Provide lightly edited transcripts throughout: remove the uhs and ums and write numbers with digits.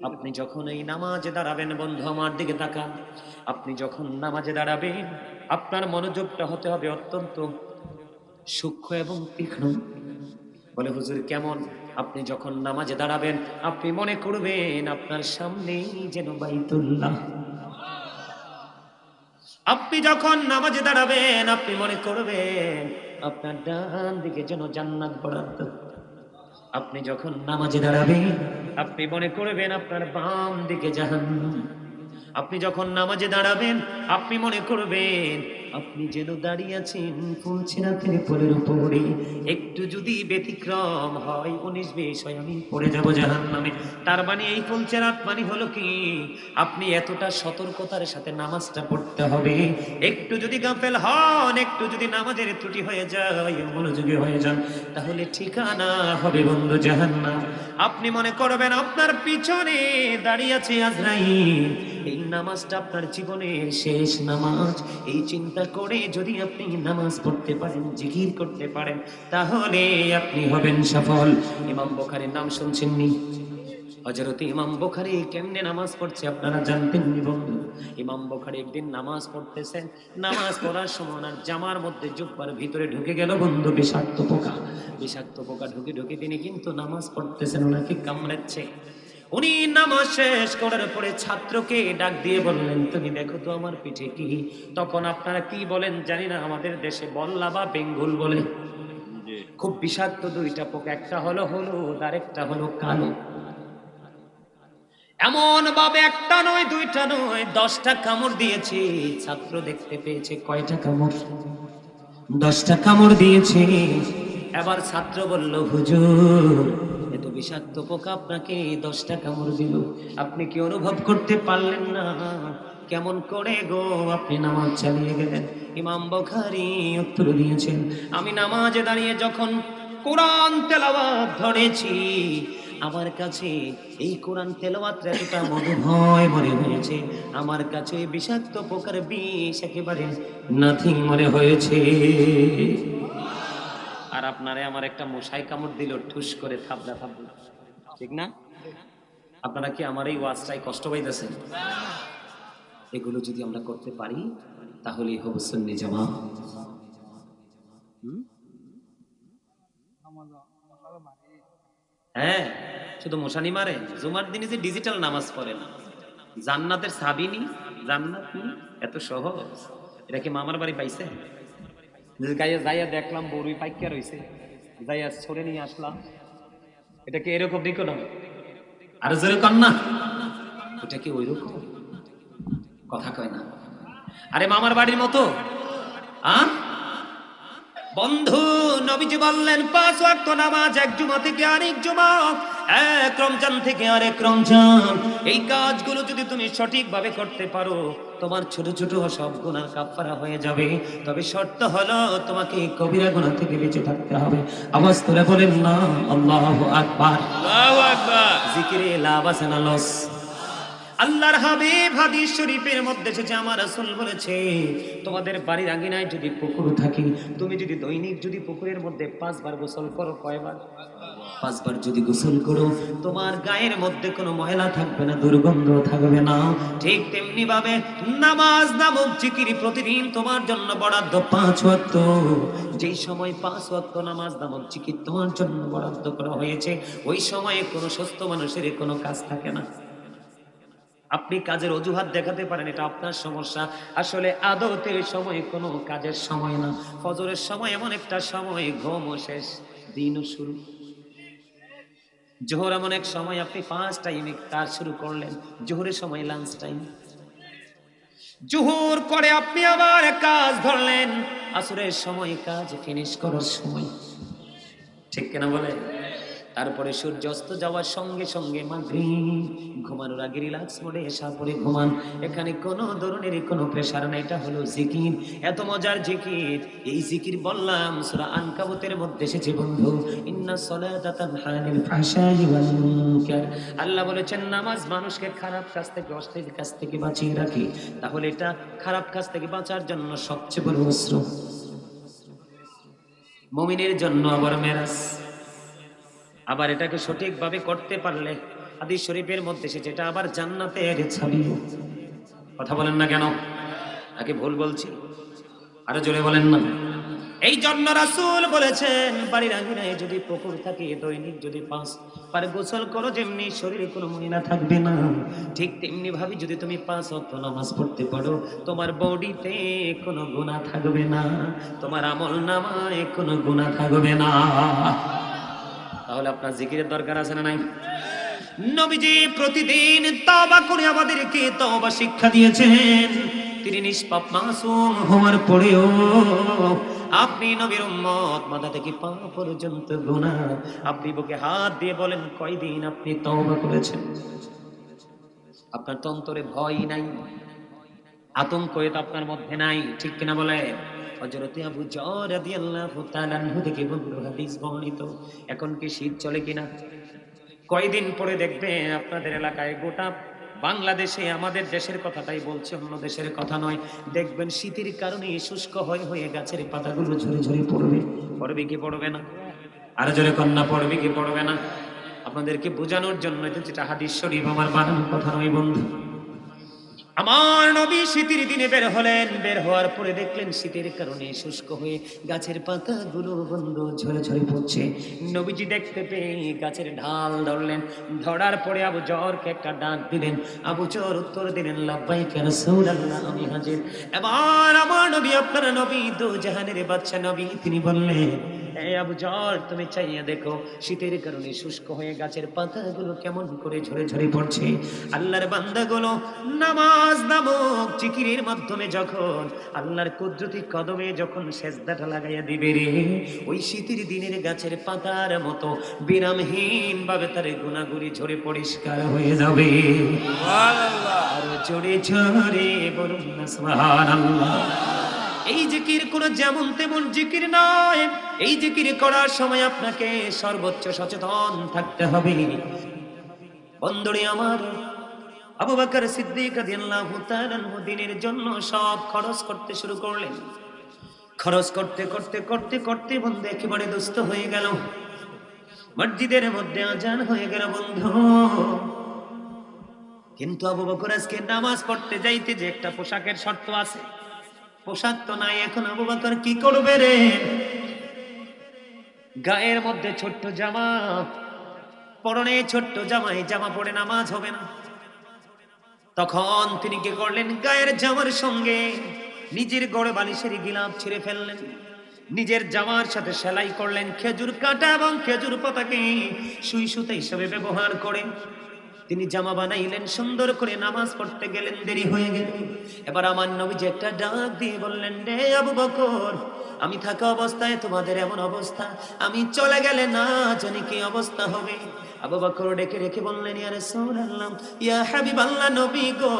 আপনি যখন এই নামাজে দাঁড়াবেন, বন্ধু আমার দিকে তাকান, আপনি যখন নামাজে দাঁড়াবেন আপনার মনোযোগটা হতে হবে অত্যন্ত সূক্ষ্ম এবং তীক্ষ্ণ। বলে হুজুর কেমন? আপনি যখন নামাজে দাঁড়াবেন আপনি মনে করবেন আপনার সামনেই যেন বাইতুল্লাহ। আপনি যখন নামাজে দাঁড়াবেন আপনি মনে করবেন আপনার ডান দিকে যেন জান্নাত বরাদ্দ। আপনি যখন নামাজে দাঁড়াবেন আপনি মনে করবেন আপনার বাম দিকে জাহান্নাম। আপনি যখন নামাজে দাঁড়াবেন আপনি মনে করবেন আপনি যেন দাঁড়িয়ে আছেন ফুলছেরাতের পোলের উপরে। একটু যদি ব্যতিক্রম হয় 19-20 হয় আমি পড়ে যাব জাহান্নামে। তার মানে এই ফুলছেরাত মানে হলো কি আপনি এতটা সতর্কতার সাথে নামাজটা পড়তে হবে। একটু যদি গাফেল হন, একটু যদি নামাজের ত্রুটি হয়ে যায়, মনোযোগী হয়ে যান, তাহলে ঠিকানা হবে বন্ধু জাহান্নাম। আপনি মনে করবেন আপনার পিছনে দাঁড়িয়ে আছে আজরাইল, এই নামাজটা আপনার জীবনের শেষ নামাজ। এই চিন্তা করে যদি আপনি নামাজ পড়তে পারেন, জিকির করতে পারেন, তাহলে আপনি হবেন সফল। ইমাম বুখারীর নাম শুনছেন নি? হযরত ইমাম বুখারী কেমনে নামাজ পড়ছে আপনারা জানতেন নি বন্ধু? ইমাম বুখারী একদিন নামাজ পড়তেছেন, নামাজ পড়ার সময় ওনার জামার মধ্যে জুব্বার ভিতরে ঢুকে গেল বন্ধু বিষাক্ত পোকা। বিষাক্ত পোকা ঢুকে ঢুকে তিনি কিন্তু নামাজ পড়তেছেন, ওনাকে কামড়াচ্ছে। উনি নামাজ শেষ করার পরে ছাত্রকে ডাক দিয়ে বললেন, তুমি দেখো তো আমার পিঠে কি। তখন আপনারা কি বলেন জানি না, আমাদের দেশে বল্লা বা বেঙ্গল বলে। খুব বিষাক্ত দুইটা পোকা, একটা হলো হলুদ আর একটা হলো কালো। এমন ভাবে একটা নয় দুইটা নয় 10টা কামড় দিয়েছে। ছাত্র দেখতে পেয়েছে কয়টা কামড়? 10টা কামড় দিয়েছে। এবার ছাত্র বলল, হুজুর এত বিষাক্ত পোকা আপনাকে 10টা কামড় দিল, আপনি কি অনুভব করতে পারলেন না? কেমন করে গো আপনি নামাজ চালিয়ে গেলেন? ইমাম বুখারী উত্তর দিয়েছেন, আমি নামাজে দাঁড়িয়ে যখন কোরআন তেলাওয়াত ধরেছি, আমার কাছে এই কোরআন তেলাওয়াতটা এতটা মধুময় মনে হয়েছে, আমার কাছে এই বিষাক্ত পোকার বিষ একেবারে নাথিং মনে হয়েছে। আর আপনারে আমার একটা মশাই কামড় দিল ঠুস করে থাবড়া থাবড়া, ঠিক না? আপনারা কি আমার এই ওয়াজটাই কষ্ট পাইতেছেন? এগুলো যদি আমরা করতে পারি তাহলেই হবো সুন্নি জামাত। হ্যাঁ, শুধু মশানি মারে, জুমার দিনে যে ডিজিটাল নামাজ পড়ে না, জান্নাতের সাবিনি, জান্নাত নি, এত সহজ। এটা কি মামার বাড়ি পাইছে? গাইয়া যাইয়া দেখলাম বড়ই পাইকা রইছে, যাইয়া ছড়ে নিয়ে আসলাম, এটা কি এরকম দিকো না? আর জোরে কর না, এটা কি ওই রকম? কথা কয় না। আরে মামার বাড়ির মতো আ বন্ধু, নবীজি বললেন 5 ওয়াক্ত নামাজ এক জুমা থেকে আরেক জুমা, এক রমজান থেকে আরেক রমজান। এই কাজগুলো যদি তুমি সঠিকভাবে করতে পারো তোমার ছোট ছোট সব গুনাহ কাফারা হয়ে যাবে। তবে শর্ত হলো তোমাকে কবিরা গুনাহ থেকে বেঁচে থাকতে হবে। আওয়াজ তুলে বলেন না আল্লাহু আকবার। আল্লাহু আকবার। জিকিরে লাভ আছে না লস? আল্লাহর হাবিব হাদিস শরীফের মধ্যে এসেছে, আমার রাসূল বলেছে, তোমাদের বাড়ির আঙিনায় যদি পুকুর থাকে, তুমি যদি দৈনিক যদি পুকুরের মধ্যে 5 বার গোসল করো, কয়বার? 5 বার যদি গোসল করো, তোমার গায়ের মধ্যে কোনো ময়লা থাকবে না, দুর্গন্ধ থাকবে না। ঠিক তেমনি ভাবে নামাজ নামক জিকির প্রতিদিন তোমার জন্য বরাদ্দ 5 ওয়াক্ত। যেই সময় 5 ওয়াক্ত নামাজ নামক জিকির তোমার জন্য বরাদ্দ করা হয়েছে, ওই সময়ে কোনো সুস্থ মানুষের কোনো কাজ থাকে না। আপনি কাজের অজুহাত দেখাতে পারেন, এটা আপনার সমস্যা। আসলে আদতে সময় কোনো কাজের সময় না। ফজরের সময় এমন একটা সময়, ঘুমও শেষ দিনও শুরু। জোহর এমন এক সময়, আপনি 5 টাইমে কাজ শুরু করলেন, জোহরের সময় লাঞ্চ টাইম। জোহর করে আপনি আবার কাজ ধরলেন, আসরের সময় কাজ ফিনিশ করার সময়, ঠিক কিনা বলে? তারপরে সূর্য অস্ত যাওয়ার সঙ্গে সঙ্গে মাগরিব, ঘুমানোর আগে রিল্যাক্স মোডে এসা পরে ঘুমান। এখানে কোনো ধরনের কোনো প্রেসার নাই, এটা হলো জিকির। এত মজার জিকির, এই জিকির বললাম সূরা আনকাবুতের মধ্যে এসেছে বন্ধু, ইন্নাস সালাতা তানহা আনিল ফাহশাই ওয়াল মুনকার। আল্লাহ বলেছেন নামাজ মানুষকে খারাপ কাজ থেকে, অশ্লীল কাজ থেকে বাঁচিয়ে রাখে। তাহলে এটা খারাপ কাজ থেকে বাঁচার জন্য সবচেয়ে বড় অস্ত্র। মুমিনের জন্য আবার মেরাজ। আবার এটাকে সঠিকভাবে করতে পারলে হাদিস শরীফের মধ্যে এসেছে এটা আবার জান্নাতের চাবি। কথা বলেন না কেন? নাকি ভুল বলছি? আরো জোরে বলেন না। এই জন্য রাসূল বলেছেন বাড়ির আঙিনায় যদি পুকুর থাকে দৈনিক যদি 5 বার গোসল করো, যেমনি শরীরে কোনো ময়লা থাকবে না, ঠিক তেমনি ভাবে যদি তুমি 5 ওয়াক্ত নামাজ পড়তে পারো, তোমার বডিতে কোনো গুনাহ থাকবে না, তোমার আমলনামায় কোনো গুনাহ থাকবে না। তাহলে আপনার জিকিরের দরকার আছে না নাই? নবীজি প্রতিদিন তওবা করে আমাদেরকে তওবা শিক্ষা দিয়েছেন। তিনি নিষ্পাপ মাসুম হওয়ার পরেও আপনি নবীর উম্মত, মাথা থেকে পা পর্যন্ত গুনাহ। আপনি বুকে হাত দিয়ে বলেন কয়দিন আপনি তওবা করেছেন? আপনার তো অন্তরে ভয় নাই, আতঙ্ক তো আপনার মধ্যে নাই, ঠিক কিনা বলে? হযরত আবু যর রাদিয়াল্লাহু তাআলা আনহু থেকে বন্ধু হাদিস বর্ণিত। এখন কি শীত চলে কিনা? কয়দিন পরে দেখবেন আপনাদের এলাকায়, গোটা বাংলাদেশে, আমাদের দেশের কথাটাই বলছে, অন্য দেশের কথা নয়, দেখবেন শীতের কারণে শুষ্ক হয়ে হয়ে গাছের পাতাগুলো ঝরে ঝরে পড়বে। পড়বে কি পড়বে না? আরো জোরে কন্যা, পড়বে কি পড়বে না? আপনাদেরকে বোঝানোর জন্য এটা যেটা হাদিস শরীফ, আমার বানানোর কথা নয় বন্ধু। আমার নবী শীতের দিনে বের হলেন, বের হওয়ার পরে দেখলেন শীতের কারণে শুষ্ক হয়ে গাছের পাতাগুলো বন্ধ ঝরে ঝরে পড়ছে। নবীজি দেখতে পেয়ে গাছের ঢাল ধরলেন, ধরার পরে আবু যরকে একটা ডাক দিলেন। আবু যর উত্তর দিলেন লাব্বাইকা রাসূলুল্লাহ, আমি হাজির। এবার আমার নবী, আপনার নবী, দু জাহানের বাদশা নবী, তিনি বললেন এই আবু যর, তুমি চাইয়া দেখো শীতের কারণে শুষ্ক হয়ে গাছের পাতাগুলো কেমন করে ঝরে ঝরে পড়ছে। আল্লাহর বান্দাগুলো নামাজ নামক জিকিরের মাধ্যমে যখন আল্লাহর কুদরতি কদমে যখন সেজদাটা লাগাইয়া দিবে রে, ওই শীতের দিনের গাছের পাতার মতো বিরামহীন ভাবে তার গুনাহগুলি ঝরে পরিষ্কার হয়ে যাবে। সুবহানাল্লাহ। আর জোরে জোরে বলুন না সুবহানাল্লাহ। এই জিকির কোন যেমন তেমন জিকির নয়। এই জিকির করার সময় আপনাকে সর্বোচ্চ সচেতন থাকতে হবে। বন্ধুরে আমার, আবু বকর সিদ্দিক রাদিয়াল্লাহু তাআলা দিনের জন্য সব খরচ করতে শুরু করলেন। খরচ করতে করতে করতে করতে বন্ধু একেবারে দুস্থ হয়ে গেল। মসজিদের মধ্যে আজান হয়ে গেল বন্ধু। কিন্তু আবু বকর আজকে নামাজ পড়তে যাইতে যে একটা পোশাকের শর্ত আছে, পোশাক তো নাই। এখন আবু বকর কি করবে রে? গায়ের মধ্যে ছোট্ট জামা, পরনে ছোট্ট জামাই, জামা পরে নামাজ হবে না। তখন তিনি কি করলেন? গায়ের জামার সঙ্গে নিজের গড়ে বালিশের গিলাপ ছিঁড়ে ফেললেন, নিজের জামার সাথে সেলাই করলেন, খেজুর কাটা এবং খেজুর পাতাকে সুই সুতা হিসেবে ব্যবহার করে তিনি জামা বানাইলেন, সুন্দর করে নামাজ পড়তে গেলেন, দেরি হয়ে গেল। এবার আমার নবীজি একটা ডাক দিয়ে বললেন রে আবু বকর, আমি থাকা অবস্থায় তোমাদের এমন অবস্থা, আমি চলে গেলে না জানি কি অবস্থা হবে। আবু বকর ডেকে রেখে বললেন ইয়া রাসূলুল্লাহ, ইয়া হাবিবাল্লাহ, নবী গো,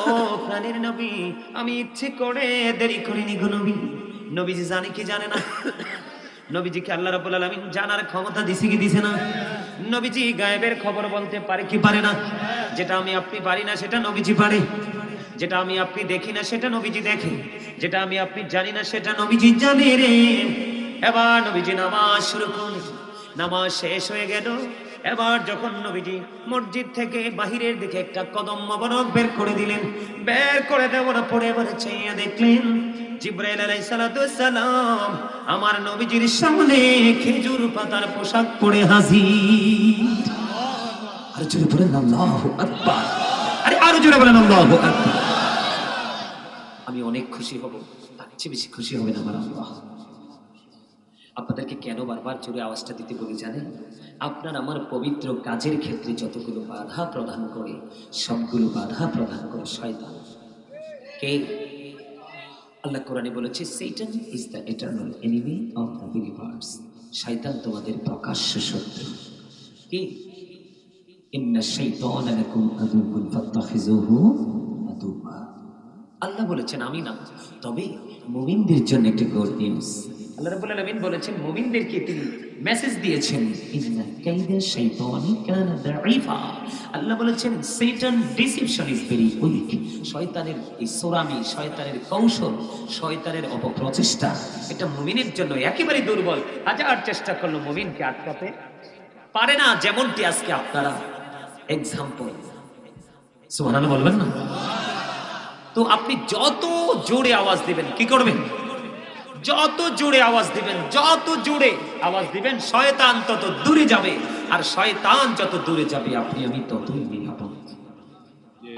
ও প্রাণের নবী, আমি ইচ্ছে করে দেরি করিনি গো নবী। নবীজি জানে কি জানে না? নবীজিকে আল্লাহ রাব্বুল আলামিন জানার ক্ষমতা দিছে কি দিছে না? নবীজি গায়েবের খবর বলতে পারে কি পারে না? যেটা আমি আপনি পারি না সেটা নবীজি পারে। যেটা আমি আপনি দেখি না সেটা নবীজি দেখে। যেটা আমি আপনি জানি না সেটা নবীজি জানে রে। এবার নবীজি নামাজ শুরু করলেন। নামাজ শেষ হয়ে গেল। এবার যখন নবীজি মসজিদ থেকে বাহিরের দিকে একটা কদম মোবারক বের করে দিলেন, বের করে দেওয়ার পরে এবার চাইয়া দেখলেন জিবরাইল আলাইহিস সালাতু সালাম আমার নবীজির সামনে খেজুর পাতার পোশাক পরে হাজির। আর জোরে বলেন আল্লাহু আকবার। আরে আরো জোরে বলেন আল্লাহু আকবার। আমি অনেক খুশি হব, তার চেয়ে বেশি খুশি হবেন আমার আল্লাহ। আপনাদেরকে কেন বারবার জোরে আওয়াজটা দিতে বলি জানেন? আপনার আমার পবিত্র কাজের ক্ষেত্রে যতগুলো বাধা প্রদান করে, সবগুলো বাধা প্রদান করে শয়তান। কে? আল্লাহ কোরআনে বলেছে Satan is the eternal enemy of the believers. শয়তান তোমাদের প্রকাশ্য শত্রু। কি? ইন্না শাইতানা লাকুম আদুউন ফাত্তাখিযুহু আদুওয়া। আল্লাহ বলেছেন আমি না, তবে মুমিনদের জন্য একটা গুড নিউজ। আল্লাহ রাব্বুল আলামিন বলেছেন মুমিনদেরকে তিনি মেসেজ দিয়েছেন ইন্না কাইদা শাইতানি কানা দাঈফা। আল্লাহ বলেছেন শয়তান ডিসিপশন ইজ ভেরি উইক। শয়তানের এই সোরামি, শয়তানের কৌশল, শয়তানের অপপ্রচেষ্টা এটা মুমিনের জন্য একেবারে দুর্বল। হাজার চেষ্টা করলো মুমিনকে আটকাতে পারে না। যেমনটি আজকে আপনারা এক্সাম্পল। সুবহানাল্লাহ বলবেন না? তো আপনি যত জোরে আওয়াজ দিবেন, কি করবেন? যত জোরে আওয়াজ দিবেন, যত জোরে আওয়াজ দিবেন, শয়তান তত দূরে যাবে। আর শয়তান যত দূরে যাবে, আপনি আমি ততই নিরাপদ।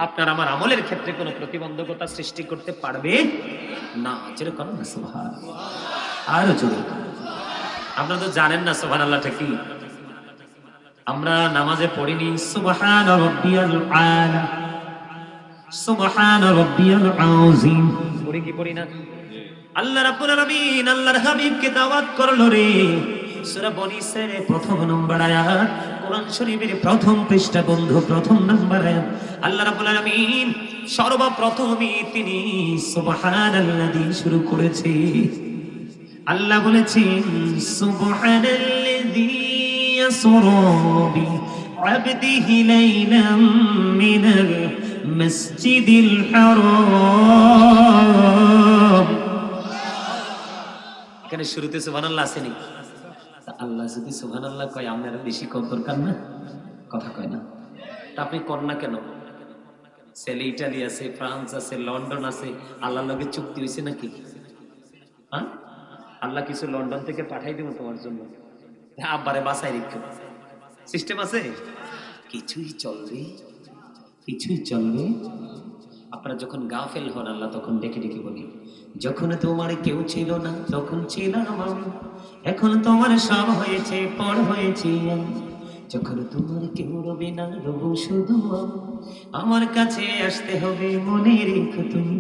আপনার আমার আমলের ক্ষেত্রে কোনো প্রতিবন্ধকতা সৃষ্টি করতে পারবে না। যেরকম না সুবহানাল্লাহ, আরো জোরে। আপনারা তো জানেন না সুবহানাল্লাহটা কি। আমরা নামাজে পড়িনি সুবহান রাব্বিয়াল আলা, সুবহান রাব্বিয়াল আযীম, পড়ি কি পড়ি না? আল্লাহ রাব্বুল আলামিন আল্লাহর হাবিবকে দাওয়াত করলো রে। সূরা বনী ইসরাঈলের প্রথম নম্বর আয়াত, কোরআন শরীফের প্রথম পৃষ্ঠা বন্ধু, প্রথম নম্বর আয়াত। আল্লাহ রাব্বুল আলামিন সর্বপ্রথমই তিনি সুবহানাল্লাযী শুরু করেছে। আল্লাহ বলেছেন সুবহানাল্লাযী ইয়াসরা বি আবদিহি লাইলাম মিনাল মাসজিদিল হারাম। এখানে শুরুতে সুবহানাল্লাহ আসেনি? আল্লাহ যদি সুবহানাল্লাহ কয়, আপনারা বেশি কত দরকার না? কথা কয় না? তা আপনি কর না কেন? ছেলে ইটালি আছে, ফ্রান্স আছে, লন্ডন আছে, আল্লাহর লগে চুক্তি হয়েছে নাকি? হ্যাঁ, আল্লাহ কিছু লন্ডন থেকে পাঠাই দেবো তোমার জন্য, আব্বারে বাসায় রেখো, সিস্টেম আছে? কিছুই চলবে, কিছুই চলবে। আপনারা যখন গাফেল হন, আল্লাহ তখন ডেকে ডেকে বলি, যখন তোমার কেউ ছিল না তখন ছিলাম আমি, এখন তোমার সব হয়েছে, পর হয়েছি আমি। যখন তোমার কেউ রবে না, রবো শুধু আমি। আমার কাছে আসতে হবে, মনে রেখো তুমি।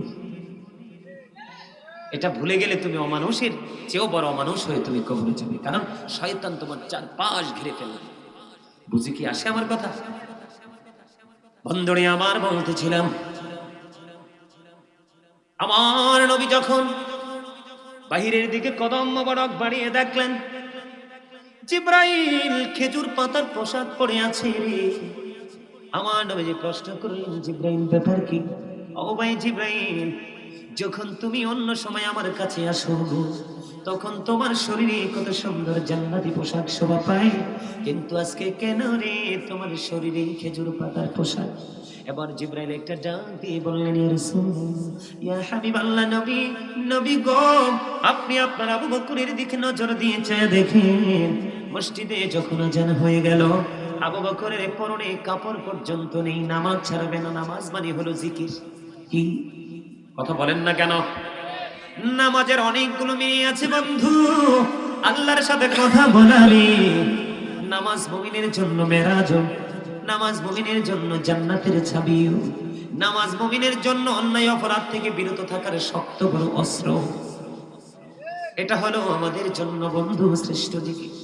এটা ভুলে গেলে তুমি অমানুষের চেয়েও বড় অমানুষ হয়ে তুমি কবরে যাবে, কারণ শয়তান তোমার চারপাশ ঘিরে ফেলবে। বুঝি কি আসে আমার কথা? বন্ধুরে আমার, বলতেছিলাম, আমার নবী যখন বাহিরের দিকে কদম মোবারক বাড়িয়ে দেখলেন জিবরাইল খেজুর পাতার পোশাক পরে আছে রে। আমার নবীজি প্রশ্ন করলেন, জিবরাইল ব্যাপার কি? ও ভাই জিবরাইল, যখন তুমি অন্য সময় আমার কাছে আসো তখন তোমার শরীরে কত সুন্দর জান্নাতি পোশাক শোভা পায়, কিন্তু আজকে কেন রে তোমার শরীরে খেজুর পাতার পোশাক? এবার জিবরাইল একটা ডাক দিয়ে বললেন, ইয়া রাসূলুল্লাহ, ইয়া হাবিবাল্লাহ, নবী, নবী গো, আপনি আপনার আবু বকরের দিকে নজর দিয়ে চেয়ে দেখেন, মসজিদে যখন আযান হয়ে গেল, আবু বকরের পরনে কাপড় পর্যন্ত নেই। নামাজ ছাড়বে না, নামাজ মানে হলো জিকির। কি কথা বলেন না কেন? নামাজের অনেকগুলো মিনিং আছে বন্ধু, আল্লাহর সাথে কথা বলারে। নামাজ মুমিনের জন্য মেরাজ, নামাজ মুমিনের জন্য জান্নাতের চাবিও, নামাজ মুমিনের জন্য অন্যায় অপরাধ থেকে বিরত থাকার শক্ত বড় অস্ত্র। এটা হলো আমাদের জন্য বন্ধু শ্রেষ্ঠ জিকির।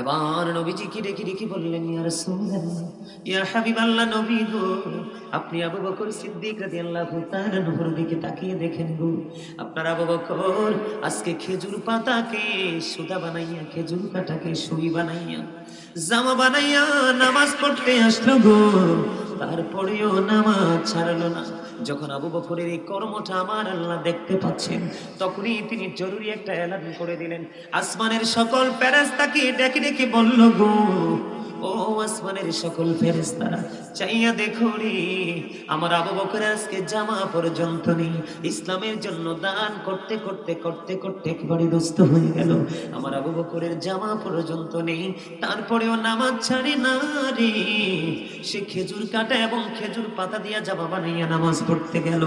এবার নবীজি কি ডেকে ডেকে বললেন, ইয়া রাসূলুল্লাহ, ইয়া হাবিবাল্লাহ, নবী গো, আপনি আবু বকর সিদ্দিক রাদিয়াল্লাহু তাআলা নূর দিকে তাকিয়ে দেখেন গো, আপনার আবু বকর আজকে খেজুর পাতাকে সুতা বানাইয়া, খেজুর কাটাকে সুই বানাইয়া, জামা বানাইয়া নামাজ পড়তে আসলো গো, তারপরেও নামাজ ছাড়লো না। যখন আবু বকরের এই কর্মটা আমার আল্লাহ দেখতে পাচ্ছেন, তখনই তিনি জরুরি একটা এলান করে দিলেন। আসমানের সকল ফেরেশতাকে ডেকে ডেকে বলল, গো ও আসমানের সকল ফেরেশতারা, চাইয়া দেখো রে, আমার আবু বকর আজকে জামা পর্যন্ত নেই। ইসলামের জন্য দান করতে করতে করতে করতে একেবারে দুস্থ হয়ে গেল, আমার আবু বকরের জামা পর্যন্ত নেই, তারপরেও নামাজ ছাড়ে না রে। সে খেজুর কাটা এবং খেজুর পাতা দিয়া জামা বানাইয়া নামাজ পড়তে গেল।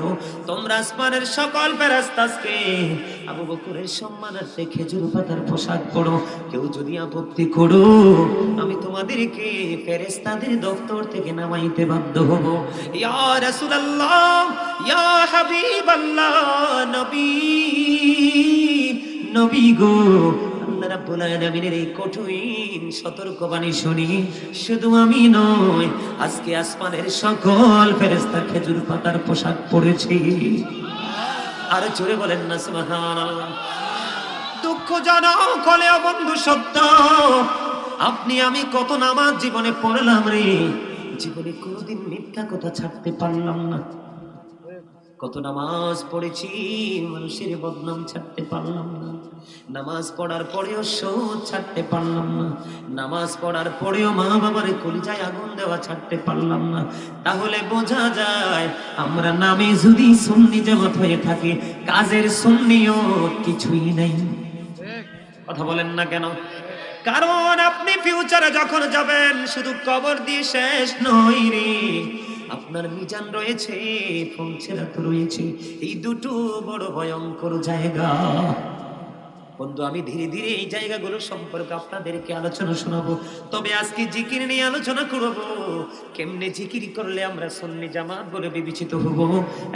তোমরা আসমানের সকল ফেরেশতাকে আবু বকরের সম্মানার্থে খেজুর পাতার পোশাক পরো, কেউ যদি আপত্তি করো, আমি তোমাদেরকে ফেরেশতাদের দপ্তর থেকে নামাইতে বাধ্য হব। ইয়া রাসূলুল্লাহ, ইয়া হাবিবাল্লাহ, নবী, নবী গো, আল্লাহ রাব্বুল আলামিনের এই কঠিন সতর্কবাণী শুনি শুধু আমি নয়, আজকে আসমানের সকল ফেরেশতা খেজুর পাতার পোশাক পরেছে। আর জোরে বলেন না সুবহানাল্লাহ। দুঃখজনক হলেও বন্ধু সত্য, আপনি আমি কত নামাজ জীবনে পড়লাম রে, জীবনে কোনোদিন মিথ্যা কথা ছাড়তে পারলাম না। কত নামাজ পড়েছি, মানুষের বদনাম ছাড়তে পারলাম না। নামাজ পড়ার পরেও শোধ ছাড়তে পারলাম না, নামাজ পড়ার পরেও মা বাবার কলিজায় আগুন দেওয়া ছাড়তে পারলাম না। তাহলে বোঝা যায় আমরা নামে যদি সুন্নি জামাত হয়ে থাকি, কাজের সুন্নিও কিছুই নেই। কথা বলেন না কেন? কারণ আপনি ফিউচারে যখন যাবেন শুধু কবর দিয়ে শেষ নয় রে, আপনার মিজান রয়েছে, পৌঁছেরাত রয়েছে। এই দুটো বড় ভয়ঙ্কর জায়গা। বন্ধু, আমি ধীরে ধীরে এই জায়গাগুলো সম্পর্কে আপনাদেরকে আলোচনা শোনাবো। তবে আজকে জিকির নিয়ে আলোচনা করব, কেমনে জিকির করলে আমরা সুন্নি জামাত বলে বিবেচিত হব।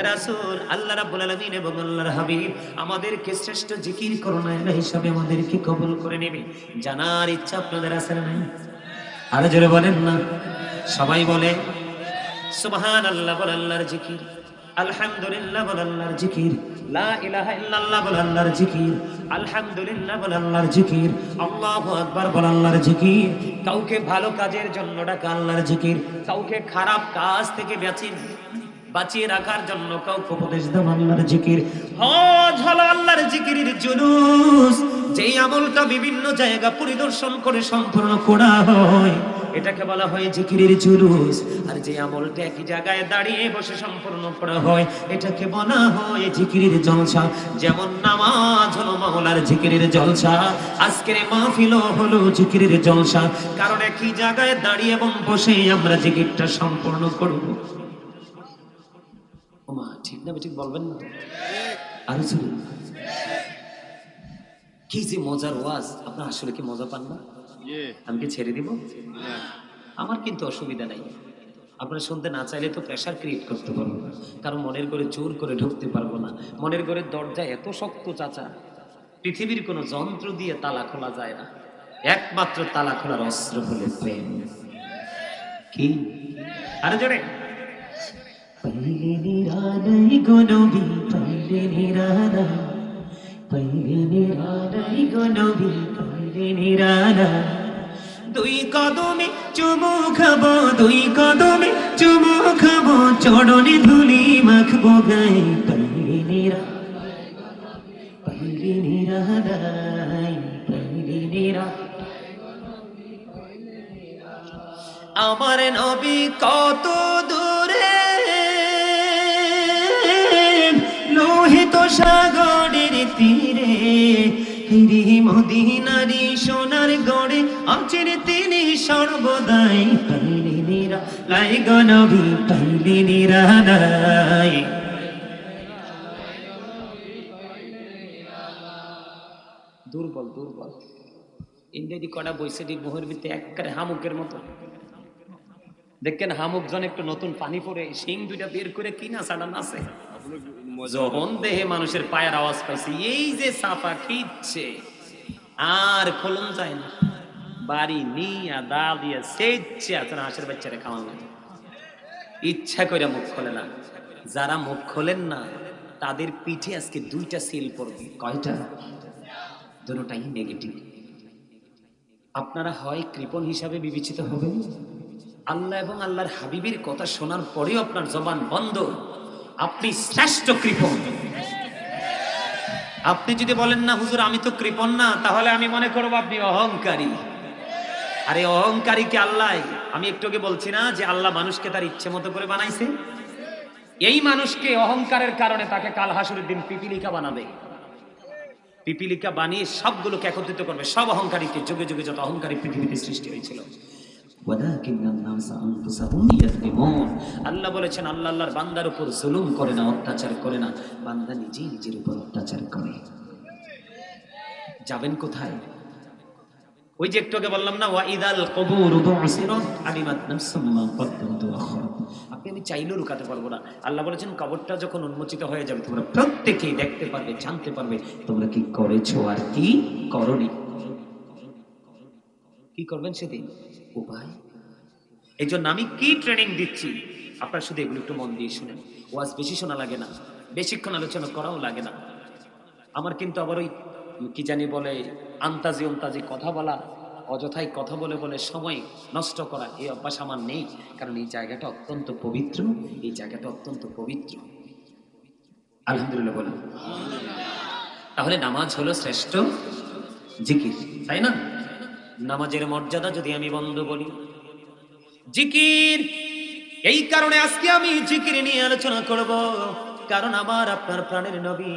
রাসূল আল্লাহ রাব্বুল আলামিন এবং আল্লাহর হাবিব আমাদেরকে শ্রেষ্ঠ জিকির করণায়লা হিসাবে আমাদেরকে কবুল করে নেবে। জানার ইচ্ছা আপনাদের আছে না? আরো জোরে বলেন না। সবাই বলে সুবহানাল্লাহ, বল আল্লাহর জিকির, আলহামদুলিল্লাহ বল আল্লাহর জিকির, লা ইলাহা ইল্লাল্লাহ বল আল্লাহর জিকির, আলহামদুলিল্লাহ বল আল্লাহর জিকির, আল্লাহু আকবার বল আল্লাহর জিকির। কাউকে ভালো কাজের জন্য ডাকা আল্লাহর জিকির, কাউকে খারাপ কাজ থেকে বাঁচিয়ে রাখার জন্য কাউকে উপদেশ দেওয়া আল্লাহর জিকির। হজ হলো আল্লাহর জিকিরের জুলুস, যেই আমলটা বিভিন্ন জায়গা পরিদর্শন করে সম্পূর্ণ করা হয় এটাকে বলা হয় জিকিরের জুলুস। আর যে আমলটা একই জায়গায় দাঁড়িয়ে বসে সম্পূর্ণ করা হয় এটাকে বলা হয় জিকিরের জলসা। যেমন নামাজ হলো মাওলার জিকিরের জলসা, আজকের মাহফিল হলো জিকিরের জলসা। কারণ একই জায়গায় দাঁড়িয়ে এবং বসে আমরা জিকিরটা সম্পূর্ণ করব। ওমা, ঠিক না? ঠিক বলবেন না? আরে শুনুন, কি যে মজার ওয়াজ! আপনার আসলে কি মজা পান না? আমি কি ছেড়ে দিব? আমার কিন্তু অসুবিধা নাই। আপনারা শুনতে না চাইলে তো প্রেশার ক্রিয়েট করতে পারবো না, কারণ মনের ঘরে জোর করে ঢুকতে পারবো না। মনের ঘরের দরজা এত শক্ত চাচা, পৃথিবীর কোনো যন্ত্র দিয়ে তালা খোলা যায় না। একমাত্র তালা খোলার অস্ত্র হলে প্রেম। কি আরে জোরে! পहिले নিরালাই গো নবী, পहिले নিরালাই, পहिले নিরালাই গো নবী, পहिले নিরালাই। দুই কদমে চুমু খাবো, দুই কদমে চুমু খাবো, চরণে ধুলি মাখবো গায়ে। পहिले নিরালাই, পहिले নিরালাই, পहिले নিরালাই। আমার নবী কত দূরে, লোহিত সাগরের তীরে, মদিনারি সোনার গড়ে আছেন তিনি সর্বদাই। পहिले নিরালাই গো নবী, পहिले নিরালাই। দুর্বল দুর্বল ইংরেজি কটা বৈশাখী মোহের ভিতরে একবারে হামুকের মতো। দেখেন হামুক জন একটু নতুন পানি পরে শিং দুইটা বের করে কি না সাডা নাচে। যখন দেহে মানুষের পায়ের আওয়াজ পাইছে, এই যে সাফা খিচ্ছে আর খোলন যায় না, বাড়ি নিয়া দা দিয়ে সেচ্ছে আপনার হাঁসের বাচ্চারা খাওয়ানো ইচ্ছা করে মুখ খোলে না। যারা মুখ খোলেন না তাদের পিঠে আজকে দুইটা সিল পড়বে। কয়টা? দুটোটাই নেগেটিভ। আপনারা হয় কৃপণ হিসাবে বিবেচিত হবেন, আল্লাহ এবং আল্লাহর হাবিবের কথা শোনার পরেও আপনার জবান বন্ধ, আপনি শ্রেষ্ঠ কৃপণ। আপনি যদি বলেন না হুজুর আমি তো কৃপণ না, তাহলে আমি মনে করব আপনি অহংকারী। আরে অহংকারী কি আল্লাহ? আমি একটু আগে বলছি না যে আল্লাহ মানুষকে তার ইচ্ছে মতো করে বানাইছে। এই মানুষকে অহংকারের কারণে তাকে কাল হাসরের দিন পিপিলিকা বানাবে। পিপিলিকা বানিয়ে সবগুলোকে একত্রিত করবে, সব অহংকারীকে। যুগে যুগে যত অহংকারী পৃথিবীতে সৃষ্টি হয়েছিল, আল্লাহ বলেছেন আল্লাহ আল্লাহর বান্দার উপর জুলুম করে না, অত্যাচার করে না, বান্দা নিজেই নিজের উপর অত্যাচার করে। যাবেন কোথায়? ওই যে একটু আগে বললাম না, ওয়াইদাল কবুর বুসিরাত আলিমাত নাফসুম মা কদ্দামাত ওয়া আখরাত। আপনি আমি চাইলেও লুকাতে পারবো না। আল্লাহ বলেছেন কবরটা যখন উন্মোচিত হয়ে যাবে তোমরা প্রত্যেকেই দেখতে পারবে, জানতে পারবে তোমরা কি করেছো আর কি করনি। কি করবেন সেদিন? উপায়। এই জন্য আমি কি ট্রেনিং দিচ্ছি আপনারা শুধু এগুলো একটু মন দিয়ে শুনেন। ওয়াজ বেশি শোনা লাগে না, বেশিক্ষণ আলোচনা করাও লাগে না। আমার কিন্তু আবার ওই কি জানি বলে আন্তাজি অন্তাজি কথা বলা, অযথাই কথা বলে বলে সময় নষ্ট করা, এই অভ্যাস আমার নেই। কারণ এই জায়গাটা অত্যন্ত পবিত্র, এই জায়গাটা অত্যন্ত পবিত্র। আলহামদুলিল্লাহ বলেন। তাহলে নামাজ হলো শ্রেষ্ঠ জিকির, তাই না? নামাজের মর্যাদা যদি আমি বন্ধ বলি, জিকির, এই কারণে আজকে আমি জিকির নিয়ে আলোচনা করব, কারণ আমার আপনার প্রাণের নবী,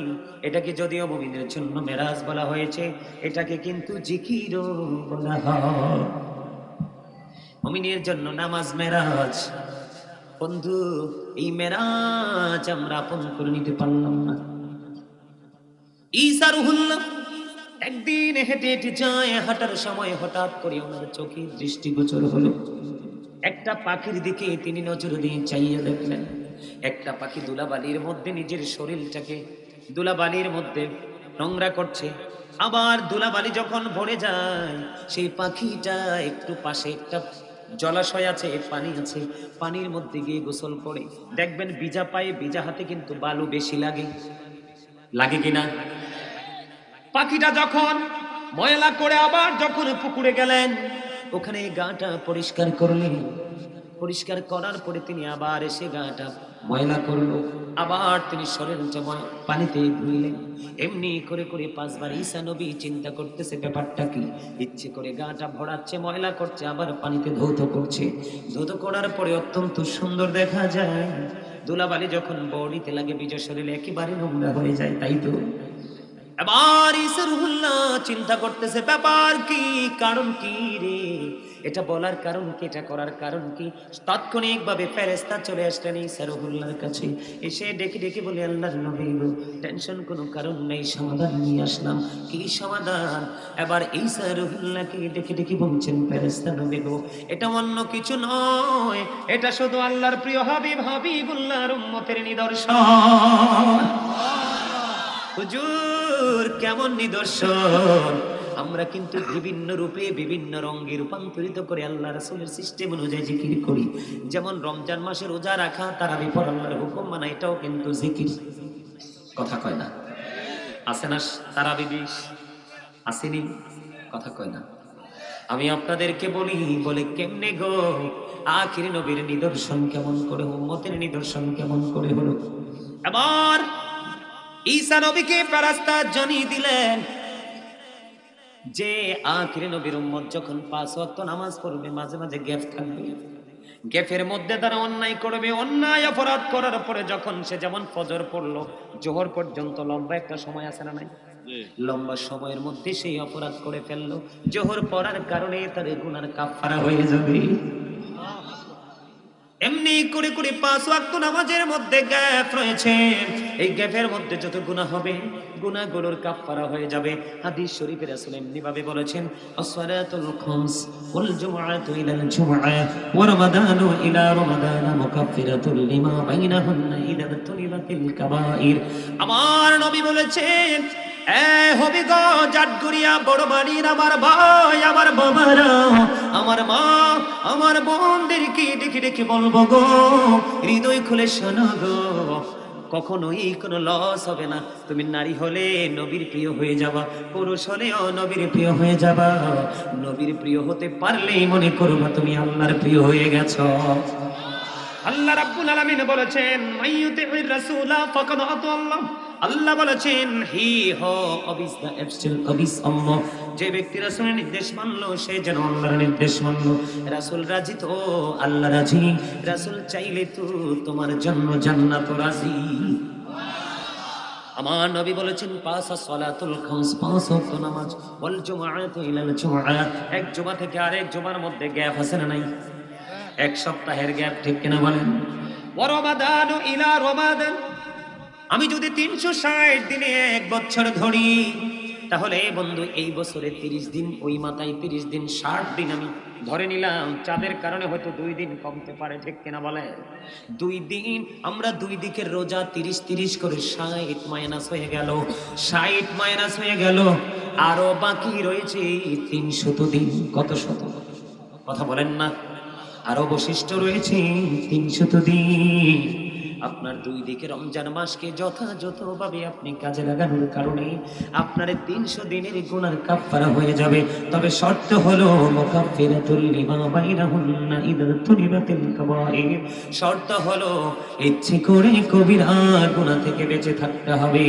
এটাকে যদিও মুমিনের জন্য মেরাজ বলা হয়েছে, এটাকে কিন্তু জিকিরও বলা হয়। মুমিনের জন্য নামাজ মেরাজ। বন্ধু, এই মেরাজ আমরা আপন করে নিতে পারলাম না। ঈসা রুহুল্লাহ একদিন হেঁটে হেঁটে যায়, হাঁটার সময় হঠাৎ করে ওনার চোখে দৃষ্টিগোচর হলো একটা পাখির দিকে। তিনি নজর দিয়ে চাইয়ে দেখলেন একটা পাখি ধুলাবালির মধ্যে নিজের শরীরটাকে ধুলাবালির মধ্যে নোংরা করছে। আবার ধুলাবালি যখন ভরে যায়, সেই পাখিটা একটু পাশে একটা জলাশয় আছে, পানি আছে, পানির মধ্যে গিয়ে গোসল করে। দেখবেন ভিজা পায়ে ভিজা হাতে কিন্তু বালু বেশি লাগে, লাগে কিনা? পাখিটা যখন ময়লা করে আবার যখন পুকুরে গেলেন, ওখানে গাটা পরিষ্কার করলেন। পরিষ্কার করার পরে তিনি আবার এসে গাটা ময়লা করলো, আবার তিনি শরীরটা পানিতে ধুইলেন। এমনি করে করে 5 বার ঈসা নবী চিন্তা করতেছে ব্যাপারটা কি। ইচ্ছে করে গাটা ভরাচ্ছে, ময়লা করছে, আবার পানিতে ধৌত করছে। ধৌত করার পরে অত্যন্ত সুন্দর দেখা যায়। ধুলাবালি যখন বডিতে লাগে, ভিজা শরীরে একেবারে নোংরা হয়ে যায়, তাই তো? এবার ঈসা রুহুল্লাহ চিন্তা করতেছে ব্যাপার কি, কারণ কি রে, এটা বলার কারণ কি, এটা করার কারণ কি। তাৎক্ষণিকভাবে ফেরেশতা চলে আসলেন ঈসা রুহুল্লাহর কাছে, এসে ডেকে ডেকে বলে, আল্লাহর নবী গো, টেনশন কোনো কারণ নেই, সমাধান নিয়ে আসলাম। কি সমাধান? এবার ঈসা রুহুল্লাহকে ডেকে ডেকে বলছেন, ফেরেশতা নবী গো, এটা অন্য কিছু নয়, এটা শুধু আল্লাহর প্রিয় হাবিবুল্লাহর উম্মতের নিদর্শন। হুজুর, কেমন নিদর্শন? আমরা কিন্তু বিভিন্ন রূপে বিভিন্ন রঙে রূপান্তরিত করে আল্লাহ রাসূলের সিস্টেম অনুযায়ী জিকির করি। যেমন রমজান মাসে রোজা রাখা, তারাবি পড়া, আল্লাহর হুকুম মানা, এটাও কিন্তু জিকির। কথা কয় না? আছে না তারাবি 20? আসেনি? কথা কয় না? আমি আপনাদেরকে বলি, বলে কেমনে গো, আখির নবীর নিদর্শন কেমন করে, উম্মতের নিদর্শন কেমন করে হলো। এবার ঈসা নবীকে ফেরেশতা জানিয়ে দিলেন যে আখির নবীর উম্মত যখন 5 ওয়াক্ত নামাজ পড়বে, মাঝে মাঝে গ্যাপ থাকবে, গ্যাপের মধ্যে তারা অন্যায় করবে। অন্যায় অপরাধ করার পরে যখন সে যেমন ফজর পড়লো, জোহর পর্যন্ত লম্বা একটা সময় আছে না নাই? লম্বা সময়ের মধ্যে সেই অপরাধ করে ফেললো, জোহর পড়ার কারণে তার গুনার কাফারা হয়ে যাবে। এমনি করে করে 5 ওয়াক্ত নামাজের মধ্যে গ্যাপ রয়েছে, এই গ্যাপের মধ্যে যত গুনাহ হবে, গুনাহগুলোর কাফারা হয়ে যাবে। হাদিস শরীফে রাসূল এমনি ভাবে বলেছেন, as-salatul khams wal jumu'atu ila al-jumu'ah wa ramadanu ila ramadan mukaffiratun lima bainahunna idha tunibatil kaba'ir। আমার নবী বলেছেন, এ হবি গো জাটগুড়িয়া বড় বাড়ির আমার ভাই, আমার বাবারা, আমার মা, আমার বোনদেরকে ডেকে ডেকে বলবো গো, হৃদয় খুলে শোনো গো, কখনোই কোনো লস হবে না। তুমি নারী হলে নবীর প্রিয় হয়ে যাবা, পুরুষ হলেও নবীর প্রিয় হয়ে যাবা। নবীর প্রিয় হতে পারলেই মনে করবা তুমি আল্লাহর প্রিয় হয়ে গেছো। আল্লাহ রাব্বুল আলামিন বলেছেন, মাইয়ুতির রাসূলা ফাকাদ আতাল্লাহ। আল্লাহ বলেছেন, হি হো অবিস দা অ্যাবসল অবিস আল্লাহ, যে ব্যক্তি রাসূলের নির্দেশ মানলো সে যেন আল্লাহর নির্দেশ মানলো। রাসূল রাজি তো আল্লাহ রাজি, রাসূল চাইলে তো তোমার জন্য জান্নাত রাজি। আমার নবী বলেছেন, 5 সালাতুল খামস, 5 ওয়াক্ত নামাজ, ওয়াল জুমআতু ইলাল জুমআহ, এক জুমা থেকে আরেক জুমার মধ্যে গ্যাপ আছে না নাই? এক সপ্তাহের গ্যাপ, ঠিক কিনা বলেন? ওয়া রমাদানু ইলা রমাদান, আমি যদি 360 দিনে এক বছর ধরি, তাহলে বন্ধু এই বছরে 30 দিন, ওই মাথায় 30 দিন, 60 দিন আমি ধরে নিলাম। চাঁদের কারণে হয়তো 2 দিন কমতে পারে, ঠিক কিনা বলে? 2 দিন আমরা 2 দিকের রোজা 30 করে 60 মাইনাস হয়ে গেল, 60 মাইনাস হয়ে গেল, আরো বাকি রয়েছে 300 দিন। কত শত? কথা বলেন না? আরো অবশিষ্ট রয়েছে 300 দিন। আপনার 2 দিকে রমজান মাসকে যথাযথভাবে আপনি কাজে লাগানোর কারণে আপনার 300 দিনের গুনার কাফারা হয়ে যাবে। তবে শর্ত হলো মুকাফফিরাতুল লিমা বাইনাহুন্না ইযা তুনিবাতিল কাবাইর। শর্ত হলো ইচ্ছে করে কবিরা গুনাহ থেকে বেঁচে থাকতে হবে।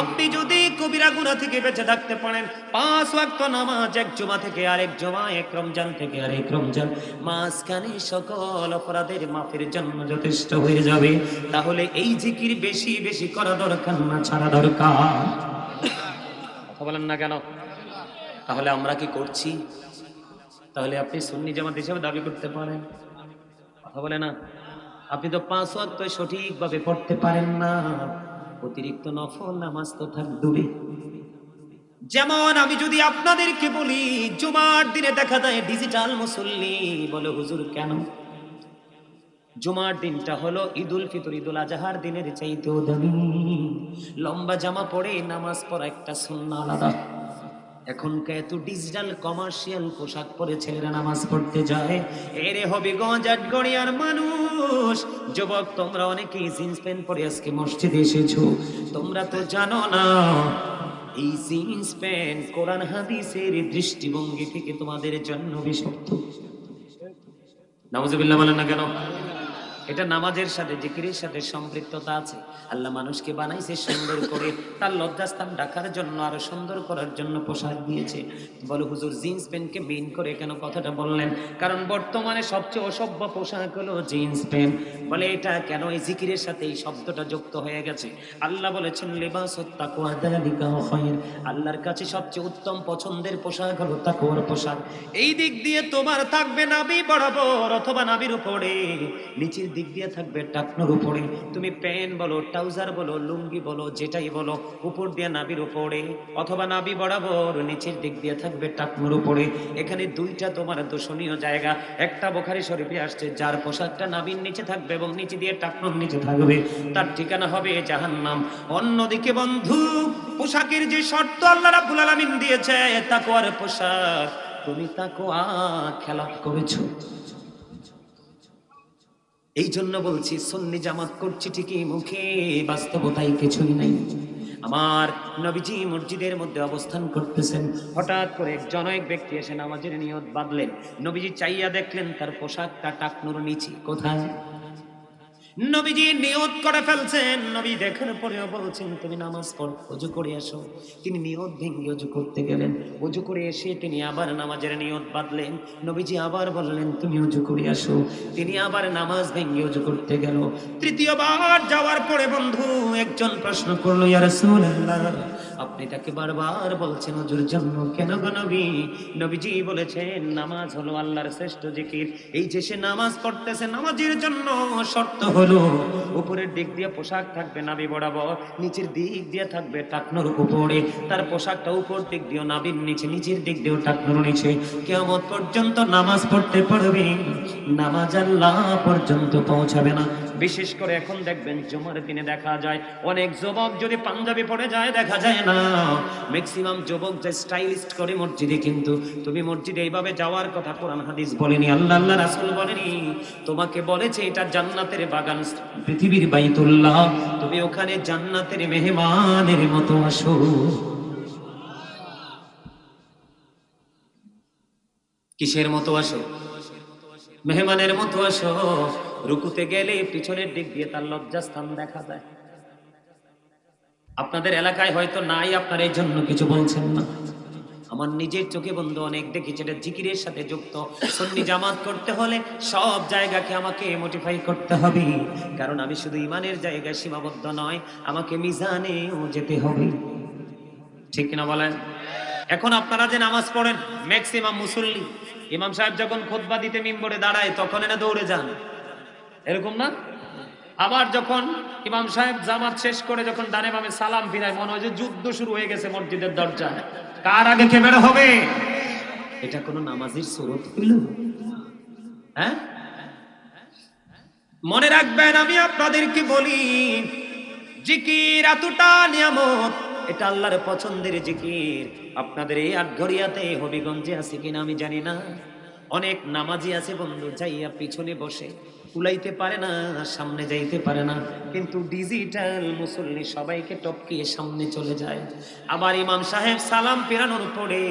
আপনি যদি কবিরা গুনাহ থেকে বেঁচে থাকতে পারেন, 5 ওয়াক্ত নামাজ এক জুমা থেকে আরেক জুমা, এক রমজান থেকে আরেক রমজান, মাঝখানে সকল অপরাধের মাফের জন্য যথেষ্ট হয়ে যাবে। তাহলে এই জিকির বেশি বেশি করা দরকার না ছাড়া দরকার? কথা বলেন না কেন? তাহলে আমরা কি করছি? তাহলে আপনি সুন্নি জামাত হিসেবে দাবি করতে পারেন? কথা বলে না। আপনি তো 5 ওয়াক্ত সঠিকভাবে পড়তে পারেন না, অতিরিক্ত নফল নামাজ তো থাক দূরে। যেমন আমি যদি আপনাদেরকে বলি, জুমার দিনে দেখা যায় ডিজিটাল মুসল্লি বলে, হুজুর কেন? জুমার দিনটা হলো ঈদুল ফিতর, ঈদুল আজহার দিনের চাইতেও দামি। লম্বা জামা পরে নামাজ পড়া একটা সুন্নাহ আলাদা। এখনকার এত ডিজিটাল কমার্শিয়াল পোশাক পরে ছেলেরা নামাজ পড়তে যায়, এরে হবিগঞ্জ আটগড়িয়ার মানুষ, যুবক তোমরা অনেকেই জিন্স প্যান্ট পরে আজকে মসজিদে এসেছো, তোমরা তো জানো না এই জিন্স প্যান্ট কোরআন হাদিসের দৃষ্টিভঙ্গি থেকে তোমাদের জন্য বিষাক্ত। নাউজুবিল্লাহ বলেন না কেন? এটা নামাজের সাথে জিকিরের সাথে সম্পৃক্ততা আছে। আল্লাহ মানুষকে বানাইছে সুন্দর করে, তার লজ্জাস্থান ঢাকার জন্য, আরো সুন্দর করার জন্য পোশাক দিয়েছে। বলো হুজুর জিন্স প্যান্টকে মেইন করে কেন কথাটা বললেন? কারণ বর্তমানে সবচেয়ে অসভ্য পোশাক হলো জিন্স প্যান্ট। বলে এটা কেন? এই জিকিরের সাথে এই শব্দটা যুক্ত হয়ে গেছে। আল্লাহ বলেছেন লিবাসুত তাকওয়া যালিকা খায়র, আল্লাহর কাছে সবচেয়ে উত্তম পছন্দের পোশাক হলো তাকওয়ার পোশাক। এই দিক দিয়ে তোমার থাকবে নাভি বরাবর অথবা নাভির উপরে, নিচের দিক দিয়ে থাকবে টাকনোর উপরে। তুমি প্যান্ট বলো, ট্রাউজার বলো, লুঙ্গি বলো, যেটাই বলো, উপর দিয়ে নাভির উপরে অথবা নাভি বরাবর, নিচের দিক দিয়ে থাকবে টাকনোর উপরে। এখানে দুইটা তোমার দর্শনীয় জায়গা। একটা বুখারী শরীফে আসছে, যার পোশাকটা নাভির নিচে থাকবে এবং নিচে দিয়ে টাকনোর নিচে থাকবে, তার ঠিকানা হবে জাহান্নাম। অন্যদিকে বন্ধু, পোশাকের যে শর্ত আল্লাহ রাব্বুল আলামিন দিয়েছে, তাকওয়ার পোশাক, তুমি তাকওয়া খেলাপ করেছো। এই জন্য বলছি সুন্নি জামাত করছি ঠিকই, মুখে বাস্তবতায় কিছুই নাই। আমার নবীজি মসজিদের মধ্যে অবস্থান করতেছেন, হঠাৎ করে এক ব্যক্তি এসে নামাজের নিয়ত বাঁধলেন। নবীজি চাইয়া দেখলেন তার পোশাকটা টাকনুর নিচে। কোথায়? নবীজি নিয়ত করে ফেলছেন। নবী দেখার পরেও বলছেন তুমি নামাজ পড়ো, ওযু করে আসো। তিনি নিয়ত ভেঙে ওযু করতে গেলেন। ওযু করে এসে তিনি আবার নামাজের নিয়ত বাঁধলেন। নবীজি আবার বললেন তুমি ওযু করে আসো। তিনি আবার নামাজ ভেঙে ওযু করতে গেল। তৃতীয়বার যাওয়ার পরে বন্ধু একজন প্রশ্ন করলো, ইয়া রাসূলুল্লাহ, আপনি তাকে বারবার বলছেন ওযুর জন্য, কেন গো নবী? নবীজি বলেছেন নামাজ হলো আল্লাহর শ্রেষ্ঠ জিকির। এই যে সে নামাজ পড়তেছে, নামাজের জন্য শর্ত হলো উপরের দিক দিয়ে পোশাক থাকবে নাভি বরাবর, নিচের দিক দিয়ে থাকবে টাকনোর উপরে। তার পোশাকটা উপর দিক দিয়ে নাভির নিচে, নিচের দিক দিয়েও টাকনোর নিচে। কিয়ামত পর্যন্ত নামাজ পড়তে পারবে, নামাজ আল্লাহ পর্যন্ত পৌঁছাবে না। বিশেষ করে এখন দেখবেন জুমার দিনে দেখা যায় অনেক যুবক যদি পাঞ্জাবি পরে যায় দেখা যায় না। ম্যাক্সিমাম যুবক যে স্টাইলিস্ট করে মসজিদে, কিন্তু তুমি মসজিদে এইভাবে যাওয়ার কথা কোরআন হাদিস বলেনি, আল্লাহ রাসূল বলেনি। তোমাকে বলেছে এটা জান্নাতের বাগান, পৃথিবীর বাইতুল্লাহ, তুমি ওখানে জান্নাতের মেহমানের মতো আসো। কিসের মতো আসো? মেহমানের মতো আসো। রুকুতে গেলে পিছনের দিক দিয়ে তার লজ্জাস্থান দেখা যায়। আপনাদের এলাকায় হয়তো নাই, আপনার এই জন্য কিছু বলছেন না। আমার নিজের চোখে বন্ধু অনেক দেখেছি, এটা জিকিরের সাথে যুক্ত। সুন্নি জামাত করতে হলে সব জায়গাকে আমাকে মোটিফাই করতে হবে, কারণ আমি শুধু ইমানের জায়গায় সীমাবদ্ধ নয়, আমাকে মিজানেও যেতে হবে। ঠিক কিনা বলেন? এখন আপনারা যে নামাজ পড়েন, ম্যাক্সিমাম মুসল্লি ইমাম সাহেব যখন খুতবা দিতে মিম্বরে দাঁড়ায় তখন এরা দৌড়ে যান, এরকম না? আবার যখন ইমাম সাহেব জামাত শেষ করে যখন ডানে বামে সালাম ফিরায়, মনে হয় যে যুদ্ধ শুরু হয়ে গেছে মসজিদের দরজায়, কার আগে কে বের হবে। এটা কোন নামাজের সুরত হইল? হ্যাঁ, মনে রাখবেন আমি আপনাদেরকে বলি, জিকির এতটা নিয়ামত, এটা আল্লাহর পছন্দের জিকির। আপনাদের এই আটঘরিয়াতে হবিগঞ্জে আছে কিনা আমি জানি না, অনেক নামাজি আছে বন্ধু যাইয়া পিছনে বসে কুলাইতে পারে না, সামনে যাইতে পারে না, কিন্তু ডিজিটাল মুসল্লি সবাইকে টপকিয়ে সামনে চলে যায়। আবার ইমাম সাহেব সালাম ফেরানোর পরে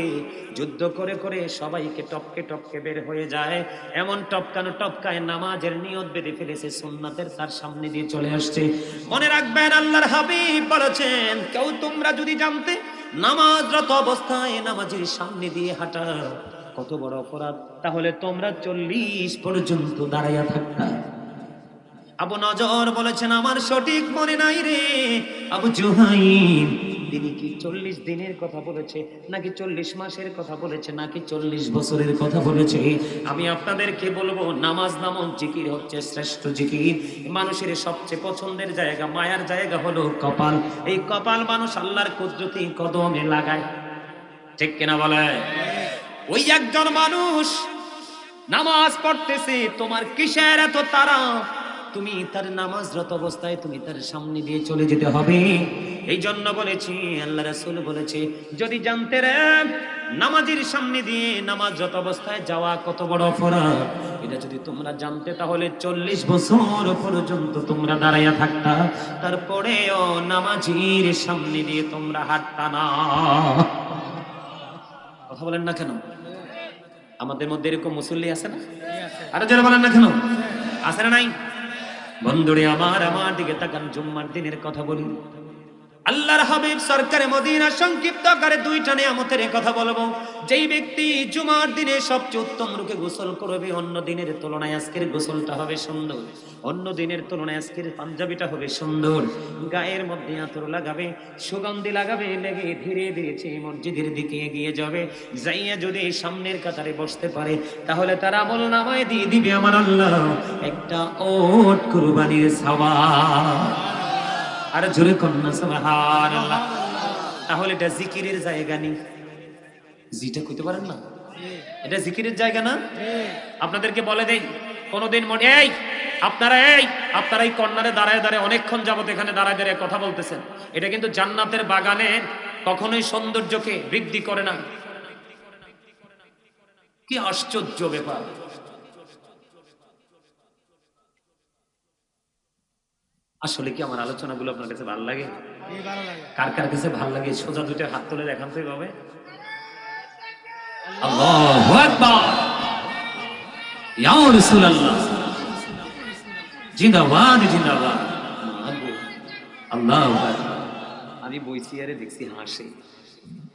যুদ্ধ করে করে সবাইকে টপকে টপকে বের হয়ে যায়। এমন টপকানো টপকায় নামাজের নিয়ত বেঁধে ফেলেছে, সুন্নাতের তার সামনে দিয়ে চলে আসছে। মনে রাখবেন, আল্লাহর হাবিব বলেছেন, কেউ তোমরা যদি জানতে নামাজরত অবস্থায় নামাজের সামনে দিয়ে হাঁটা কত বড় অপরাধ, তাহলে তোমরা 40 পর্যন্ত দাঁড়াইয়া থাকতা। আবু নজর বলেছেন, আমার সঠিক মনে নাই রে আবু জুহাইম, তিনি কি 40 দিনের কথা বলেছে, নাকি 40 মাসের কথা বলেছে, নাকি 40 বছরের কথা বলেছে? আমি আপনাদেরকে বলবো, নামাজ নামক জিকির হচ্ছে শ্রেষ্ঠ জিকির। মানুষের সবচেয়ে পছন্দের জায়গা, মায়ার জায়গা হলো কপাল। এই কপাল মানুষ আল্লাহর কুদরতি কদমে লাগায়, ঠিক কিনা বলে? ওই একজন মানুষ নামাজ পড়তেছে, তোমার কিসের এত তারা? তুমি তার নামাজরত অবস্থায় তুমি তার সামনে দিয়ে চলে যেতে হবে। এই জন্য বলেছি, আল্লাহ রাসূল বলেছে, যদি জানতে রে নামাজের সামনে দিয়ে নামাজরত অবস্থায় যাওয়া কত বড় অপরাধ, এটা যদি তোমরা জানতে, তাহলে 40 বছর পর্যন্ত তোমরা দাঁড়াইয়া থাকতা, তারপরেও নামাজের সামনে দিয়ে তোমরা হাঁটতা না। কথা বলেন না কেন? আমাদের মধ্যে এরকম মুসল্লি আছে না? আরো যারা বলেন না কেন? আছে না নাই? বন্ধুরে আমার দিকে তাকান, জুম্মার দিনের কথা বলি। আল্লাহর হাবিব সরকারে মদিনা সংক্ষিপ্ত আকারে 2টা নিয়ামতের কথা বলবো। যেই ব্যক্তি জুমার দিনে সবচেয়ে উত্তম রূপে গোসল করবে, অন্য দিনের তুলনায় আজকের গোসলটা হবে সুন্দর, অন্য দিনের তুলনায় আজকের পাঞ্জাবিটা হবে সুন্দর, গায়ের মধ্যে আতর লাগাবে, সুগন্ধি লাগাবে, লেগে ধীরে ধীরে সেই মসজিদের দিকে এগিয়ে যাবে। যাইয়া যদি সামনের কাতারে বসতে পারে, তাহলে তার আমল নামায় দিয়ে দিবে আমার আল্লাহ একটা ওট কুরবানির সওয়াব। আর জোরে কন্যা সুবহানাল্লাহ। তাহলে এটা জিকিরের জায়গা নেই? জিটা কইতে পারেন না? এটা জিকিরের জায়গা না? আপনাদেরকে বলে দেই, কোনদিন মনে আপনারা এই কর্নারে দাঁড়ায় দাঁড়ায় অনেকক্ষণ যাবত এখানে দাঁড়ায় দাঁড়ায় কথা বলতেছেন, এটা কিন্তু জান্নাতের বাগানের কখনোই সৌন্দর্যকে বৃদ্ধি করে না। কি আশ্চর্য ব্যাপার! আসলে কি আমার আলোচনাগুলো আপনার কাছে ভালো লাগে? কার কার কাছে ভালো লাগে সোজা 2টা হাত তুলে দেখান তো এইভাবে। আল্লাহু আকবার, ইয়া রাসূলুল্লাহ, জিন্দাবাদ জিন্দাবাদ, আল্লাহু আকবার। আমি বইছি আরে দেখছি হাসে,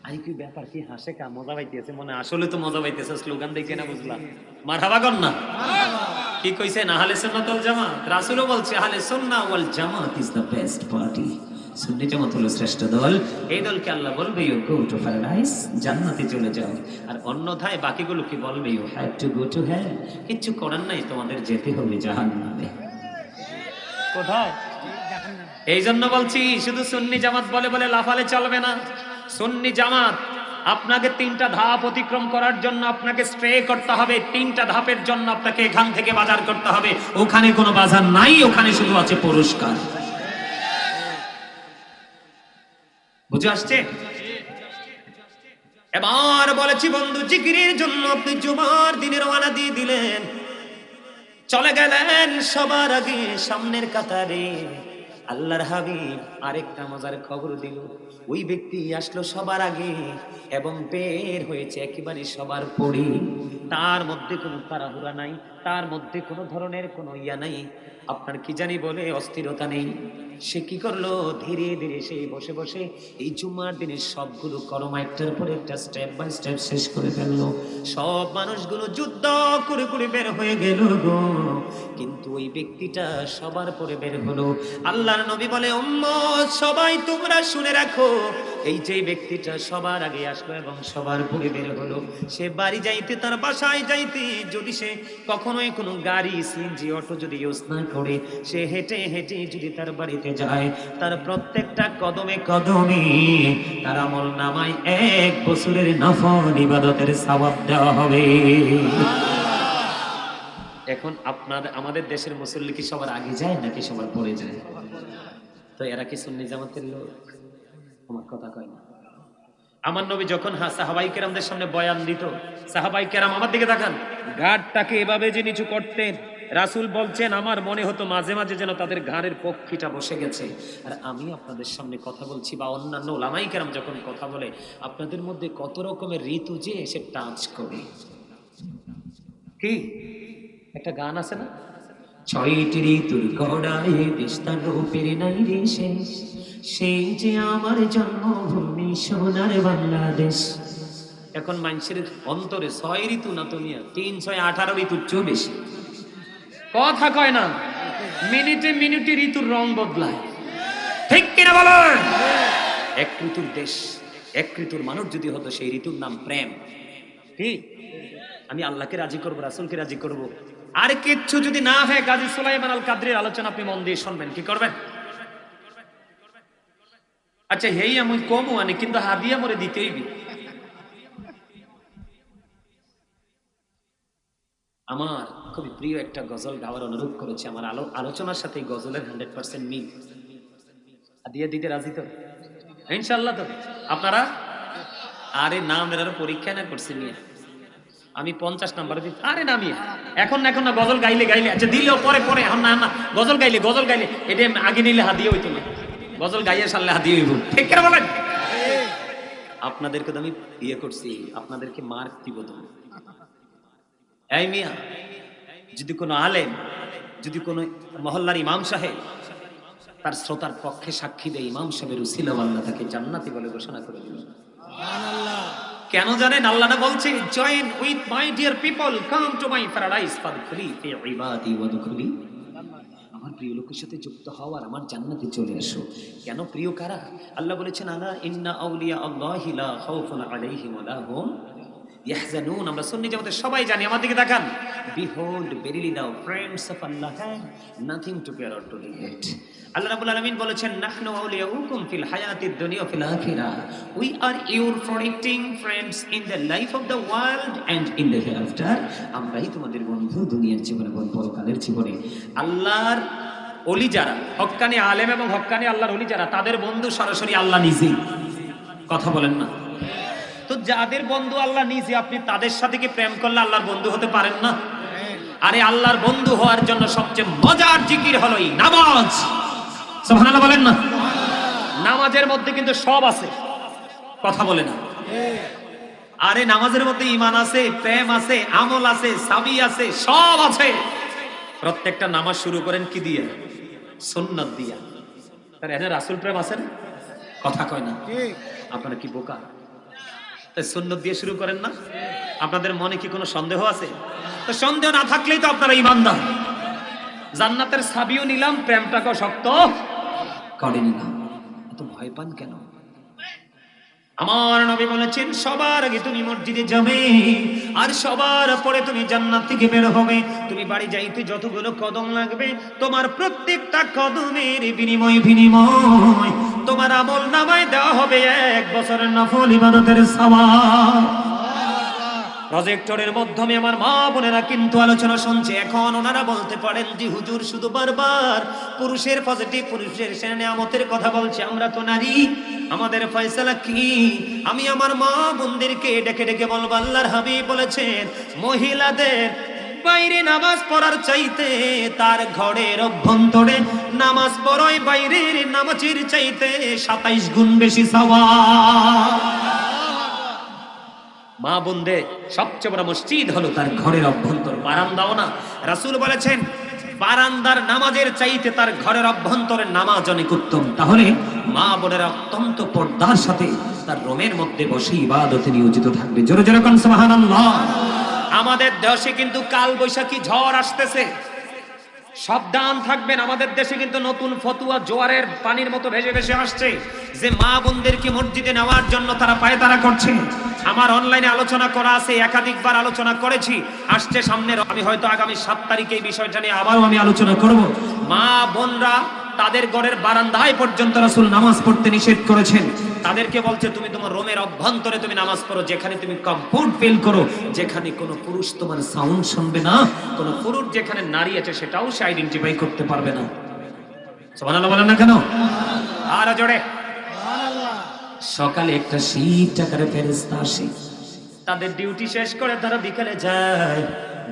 আই কি ব্যাপার, কি হাসে, কা মজা পাইতেছে মনে? আসলে তো মজা পাইতেছে, স্লোগান দেখে না বুঝলাম। মারহাবা কর না। কি কইছেন? আহলে সুন্নাত ওয়াল জামাত। রাসূলও বলছে আহলে সুন্নাহ ওয়াল জামাত ইজ দ্য বেস্ট পার্টি। সুন্নি জামাত হলো শ্রেষ্ঠ দল। এই দলকে আল্লাহ বলবে ইউ গো টু প্যারাডাইস, জান্নাতে চলে যাও। আর অন্যথায় বাকিগুলো কি বলবে? You have to go to hell, কিচ্ছু করার নাই, তোমাদের যেতে হবে জাহান্নামে। কোথায়? এই জন্য বলছি, শুধু সুন্নি জামাত বলে বলে লাফালে চলবে না। সুন্নি জামাত আপনাকে 3টা ধাপ অতিক্রম করার জন্য আপনাকে স্ট্রে করতে হবে। 3টা ধাপের জন্য আপনাকে এখান থেকে বাজার করতে হবে। ওখানে কোনো বাজার নাই, ওখানে শুধু আছে পুরস্কার। বুঝে আসছে? এবার বলেছি বন্ধু, জিকিরের জন্য আপনি জুমার দিনে রওনা দিয়ে দিলেন, চলে গেলেন সবার আগে সামনের কাতারে। আল্লাহর হাবিব আরেকটা মজার খবর দিল, ওই ব্যক্তি আসলো সবার আগে এবং বের হয়েছে একেবারে সবার পরে। তার মধ্যে কোনো তাড়াহুড়া নাই, তার মধ্যে কোনো ধরনের কোনো ইয়া নাই, আপনার কি জানি বলে অস্থিরতা নেই। সে কি করলো? ধীরে ধীরে সে বসে বসে এই জুমার দিনের সবগুলো কর্ম একটার পর একটা স্টেপ বাই স্টেপ শেষ করে ফেললো। সব মানুষগুলো যুদ্ধ করে করে বের হয়ে গেল গো, কিন্তু ওই ব্যক্তিটা সবার পরে বের হলো। আল্লাহর নবী বলে, উম্মত সবাই তোমরা শুনে রাখো, এই যে ব্যক্তিটা সবার আগে আসলো এবং সবার পরে বের হলো, সে বাড়ি যাইতে, তার বাসায় যাইতে যদি সে কখনোই কোনো গাড়ি সিএনজি অটো যদি ইউজ না করে, সে হেঁটে হেঁটে যদি তার বাড়িতে যায়, তার প্রত্যেকটা কদমে কদমে তার আমল নামায় 1 বছরের নফল ইবাদতের সওয়াব দেওয়া হবে। এখন আমাদের দেশের মুসল্লি কি সবার আগে যায় নাকি সবার পরে যায়? তো এরা কি সুন্নি জামাতের লোক? আমার কথা কয় না। আমার নবী যখন সাহাবাই কেরামদের সামনে বয়ান দিত, সাহাবাই কেরাম আমার দিকে তাকান, গাড়টাকে এভাবে যে নিচু করতেন, রাসূল বলছেন আমার মনে হতো মাঝে মাঝে যেন তাদের ঘাড়ের পক্ষীটা বসে গেছে। আর আমি আপনাদের সামনে কথা বলছি বা অন্যান্য ওলামায়ে কেরাম যখন কথা বলে, আপনাদের মধ্যে কত রকমের ঋতু যে এসে টাচ করে। কি একটা গান আছে না, ছয়টি ঋতুর গড়ায় বিস্তার রূপের নাই রে শেষ, সেই যে আমার জন্মভূমি সোনার বাংলাদেশ। এখন মানুষের অন্তরে 6 ঋতু না, তুমি 3, 6, 18 ঋতুর চেয়েও বেশি। কথা কয় না, মিনিটে মিনিটে ঋতুর রং বদলায়, ঠিক কিনা বলেন? এক ঋতুর দেশ, এক ঋতুর মানুষ যদি হতো, সেই ঋতুর নাম প্রেম। কি আমি আল্লাহকে রাজি করব, রাসূলকে রাজি করব, আর কিচ্ছু যদি না হয়, গাজী সুলাইমান আল কাদরির আলোচনা আপনি মন দিয়ে শুনবেন, কি করবেন? আচ্ছা হেই আমি কমু আনি, কিন্তু হাদিয়া মরে দিতেই বি। আমার খুবই প্রিয় একটা গজল গাওয়ার অনুরোধ করেছে, আমার আলোচনার সাথে গজলের 100% মিল। হাদিয়া দিতে রাজি তো ইনশাআল্লাহ? তো আপনারা আরে নাম এর পরীক্ষা না করছি নিয়ে আমি 50 নাম্বার দিই। আরে না মিয়া, এখন না গজল গাইলে আচ্ছা দিলেও পরে পরে, এখন না গজল গাইলে এটা আগে নিলে হাদিয়া হইতো না, গজল গাইয়ে সারলে হাদিয়া হইব, ঠিক করে বলেন? আপনাদেরকে তো আমি বিয়ে করছি, আপনাদেরকে মার্ক দিব তো। এই মিয়া, যদি কোনো আলেম, যদি কোনো মহল্লার ইমাম সাহেব তার শ্রোতার পক্ষে সাক্ষী দেয়, ইমাম সাহেবের উসিলা আল্লাহ তাকে জান্নাতি বলে ঘোষণা করে দিল। সুবহানাল্লাহ। কেন জানেন? আল্লাহ না বলছে, join with my dear people, come to my paradise for free ফি ইবাদি ওয়াদখুলি। আমার প্রিয় লোকের সাথে যুক্ত হও আর আমার জান্নাতে চলে আসো। কেন প্রিয় কারা? আল্লাহ বলেছেন, আলা ইন্না আউলিয়া আল্লাহি লা খাউফুন আলাইহিম ওয়া লা হুম ইয়াহজানুন। আমরা সুন্নি জামাতে সবাই জানি, আমার দিকে তাকান। Behold verily those friends of Allah have nothing to care or to regret. Allah রাব্বুল আলামিন বলেছেন, নাহনু আউলিয়াউকুম ফিল হায়াতিদ দুনিয়া ফিল আখিরাহ, we are your protecting friends in the life of the world and in the hereafter. আমরাই তোমাদের বন্ধু দুনিয়ার জীবনে এবং পরকালের জীবনে। আল্লাহর ওলি যারা, হক্কানি আলেম এবং হক্কানি আল্লাহর ওলি যারা, তাদের বন্ধু সরাসরি আল্লাহ নিজেই। কথা বলেন না? তো যাদের বন্ধু আল্লাহ নিজে, আপনি তাদের সাথে কি প্রেম করলে আল্লাহর বন্ধু হতে পারেন না? আরে আল্লাহর বন্ধু হওয়ার জন্য সবচেয়ে মজার জিকির হলো নামাজ। সুবহানাল্লাহ বলেন না? নামাজের মধ্যে কিন্তু সব আছে, কথা বলে না। আরে নামাজের মধ্যে ঈমান আছে, প্রেম আছে, আমল আছে, সাবি আছে, সব আছে। প্রত্যেকটা নামাজ শুরু করেন কি দিয়ে? সুন্নাত দিয়া। তার এনে রাসূল প্রেম আছে না? কথা কয় না। আপনারা কি বোকা? তাই সুন্নাত দিয়ে শুরু করেন না? আপনাদের মনে কি কোনো সন্দেহ আছে? তো সন্দেহ না থাকলেই তো আপনারা ঈমানদার। জান্নাতের সাবিও নিলাম, প্রেমটাকে শক্ত করেনি না। এত ভয় পান কেন? আমার নবী বলেছেন, সবার আগে তুমি মসজিদে যাবে আর সবার পরে তুমি জান্নাত থেকে বের হবে। তুমি বাড়ি যাইতে যতগুলো কদম লাগবে, তোমার প্রত্যেকটা কদমের বিনিময় তোমার আমল নামায় দেওয়া হবে 1 বছরের নফল ইবাদতের সওয়াব। প্রজেক্টরের মাধ্যমে আমার মা বোনেরা কিন্তু আলোচনা শুনছে। এখন ওনারা বলতে পারেন যে হুজুর শুধু বারবার পুরুষের পজিটিভ, পুরুষের নিয়ামতের কথা বলছে, আমরা তো নারী, আমাদের ফয়সালা কি? আমি আমার মা বোনদেরকে ডেকে ডেকে বলবো, আল্লাহর হাবিব বলেছেন, মহিলাদের বাইরে নামাজ পড়ার চাইতে তার ঘরের অভ্যন্তরে নামাজ পড়ায় বাইরের নামাজের চাইতে 27 গুণ বেশি সওয়াব। মা বোনদের সবচেয়ে বড় মসজিদ হলো তার ঘরের অভ্যন্তর, বারান্দাও না। রাসূল বলেছেন, বারান্দার নামাজের চাইতে তার ঘরের অভ্যন্তরের নামাজ অনেক উত্তম। তাহলে মা বোনেরা অত্যন্ত পর্দার সাথে তার রুমের মধ্যে বসে ইবাদতে নিয়োজিত থাকবে। জোরে জোরে কোন সুবহানাল্লাহ। আমাদের দেশে কিন্তু কাল বৈশাখী ঝড় আসতেছে, সাবধান থাকবেন। আমাদের দেশে কিন্তু নতুন ফতুয়া জোয়ারের পানির মতো ভেসে ভেসে আসছে, যে মা বোনদেরকে মসজিদে নেওয়ার জন্য তারা পায়তারা করছে। আমার অনলাইনে আলোচনা করা আছে, একাধিকবার আলোচনা করেছি। আসছে সামনের, আমি হয়তো আগামী 7 তারিখে এই বিষয়টা নিয়ে আবারও আমি আলোচনা করব। মা বোনরা তাদের ঘরের বারান্দায় পর্যন্ত রাসূল নামাজ পড়তে নিষেধ করেছেন। তাদেরকে বলছে, তুমি তোমার রুমের অভ্যন্তরে তুমি নামাজ পড়ো, যেখানে তুমি কমফোর্ট ফিল করো, যেখানে কোনো পুরুষ তোমার সাউন্ড শুনবে না, কোনো পুরুষ যেখানে নারী আছে সেটাও সে আইডেন্টিফাই করতে পারবে না। সুবহানাল্লাহ বলেন না কেন? আর জোরে সুবহানাল্লাহ। সকালে একটা শীত আকারে ফেরেশতা আসে, তাদের ডিউটি শেষ করে তারা বিকালে যায়,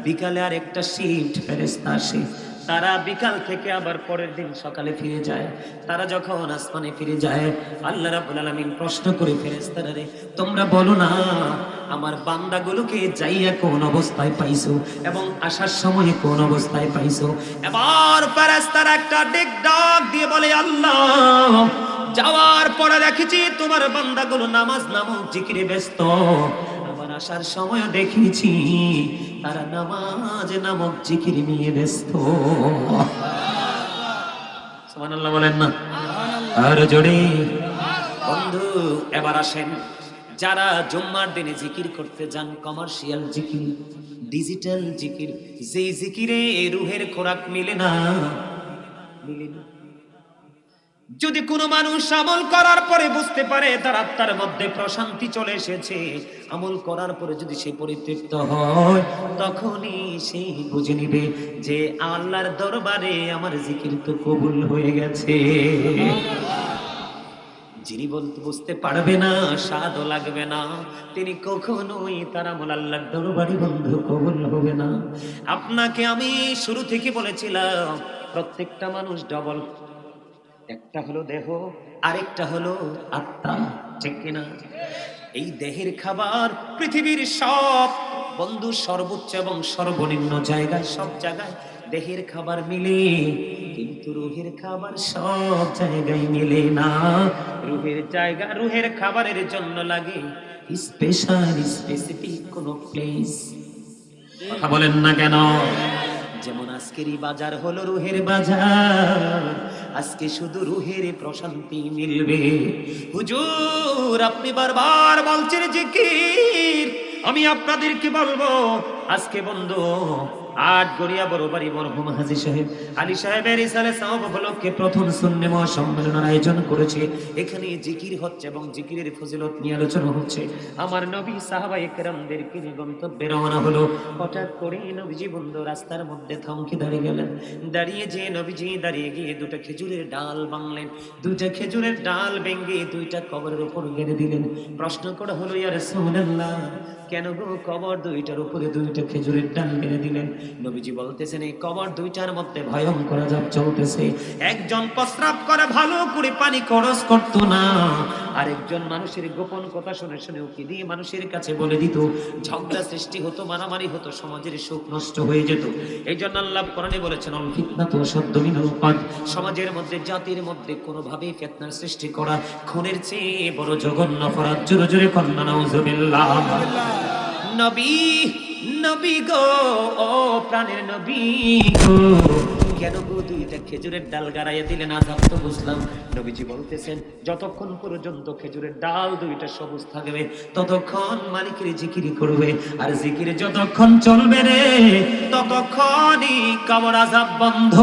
বিকালে আর একটা শিফট ফেরেশতা আসে, তারা বিকাল থেকে আবার পরের দিন সকালে ফিরে যায়। তারা যখন আসমানে ফিরে যায়, আল্লাহ রাব্বুল আলামিন প্রশ্ন করে ফেরেশতারা, রে তোমরা বলো না আমার বান্দাগুলোকে যাইয়া কোন অবস্থায় পাইছো এবং আসার সময় কোন অবস্থায় পাইছো? এবার ফেরেশতারা একটা ডাক দিয়ে বলে, আল্লাহ যাওয়ার পরে দেখেছি তোমার বান্দাগুলো নামাজ নামক জিকিরে ব্যস্ত, আবার আসার সময় দেখেছি তারা নামাজ নামক জিকির নিয়ে ব্যস্ত। সুবহানাল্লাহ বলেন না আর জোরে। বন্ধু এবার আসেন, যারা জুম্মার দিনে জিকির করতে যান, কমার্শিয়াল জিকির, ডিজিটাল জিকির, যেই জিকিরে রুহের খোরাক মিলে না, মিলে না। যদি কোনো মানুষ আমল করার পরে বুঝতে পারে তার আত্মার মধ্যে প্রশান্তি চলে এসেছে, আমল করার পরে যদি সে পরিতৃপ্ত হয়, তখনই সে বুঝে নিবে যে আল্লাহর দরবারে আমার জিকির তো কবুল হয়ে গেছে। যিনি বলতে বুঝতে পারবে না, স্বাদও লাগবে না, তিনি কখনোই তার আমল আল্লাহর দরবারে বন্ধু কবুল হবে না। আপনাকে আমি শুরু থেকে বলেছিলাম প্রত্যেকটা মানুষ ডবল, একটা হলো দেহ, আরেকটা হলো আত্মা, ঠিক কিনা? এই দেহের খাবার পৃথিবীর সব বন্ধু সর্বোচ্চ এবং সর্বনিম্ন জায়গায়, সব জায়গায় দেহের খাবার মিলে, কিন্তু রুহের খাবার সব জায়গায় মিলে না। রুহের জায়গা, রুহের খাবারের জন্য লাগে স্পেশাল স্পেসিফিক কোনো প্লেস। কথা বলেন না কেন? যেমন আজকেরই বাজার হলো রুহের বাজার, আজকে শুধু রুহের প্রশান্তি মিলবে। হুজুর আপনি বারবার বলছেন জিকির, আমি আপনাদেরকে বলবো আজকে বন্ধু আটগড়িয়া বড়বাড়ি মরহুম হাজী সাহেব আলী সাহেবের ইসালে সাওয়াব উপলক্ষে প্রথম সুন্নি মহাসম্মেলনের আয়োজন করেছে। এখানে জিকির হচ্ছে এবং জিকিরের ফজিলত নিয়ে আলোচনা হচ্ছে। আমার নবী সাহাবায়ে কেরামদেরকে নিয়ে গন্তব্যে রওনা হলো। হঠাৎ করে নবীজি বন্ধু রাস্তার মধ্যে থমকে দাঁড়িয়ে গেলেন। দাঁড়িয়ে যে নবীজি দাঁড়িয়ে গিয়ে দুটা খেজুরের ডাল ভাঙলেন, দুইটা খেজুরের ডাল ভেঙে দুইটা কবরের উপর গেড়ে দিলেন। প্রশ্ন করা হলো, ইয়া রাসূলুল্লাহ কেন গো কবর দুইটার উপরে দুইটা খেজুরের ডাল গেড়ে দিলেন? নবীজি বলতেছেন, এই কবর দুইটার মধ্যে ভয়ঙ্কর আযাব চলতেছে। একজন প্রস্রাব করে ভালো করে পানি খরচ করতো না, আরেকজন মানুষের গোপন কথা শুনে শুনে উকি দিয়ে মানুষের কাছে বলে দিত, ঝগড়া সৃষ্টি হতো, মারামারি হতো, সমাজের সুখ নষ্ট হয়ে যেত। এই জন্য আল্লাহ কোরআনে বলেছেন, অল ফিতনাতু আশাদ্দু মিনাল কতল, সমাজের মধ্যে জাতির মধ্যে কোনোভাবেই ফিতনার সৃষ্টি করা খুনের চেয়ে বড় জঘন্য অপরাধ। জোরে জোরে কন্যা নাউজুবিল্লাহ। নবী নবী গো, ও প্রাণের নবী গো, কেন গো দুইটা খেজুরের ডাল গাড়াইয়া দিলেন? আযাব তো বুঝলাম। নবীজি বলতেছেন, যতক্ষণ পর্যন্ত খেজুরের ডাল দুইটা সবুজ থাকবে ততক্ষণ মালিকের জিকিরি করবে, আর জিকির যতক্ষণ চলবে রে ততক্ষণই কবর আযাব বন্ধ।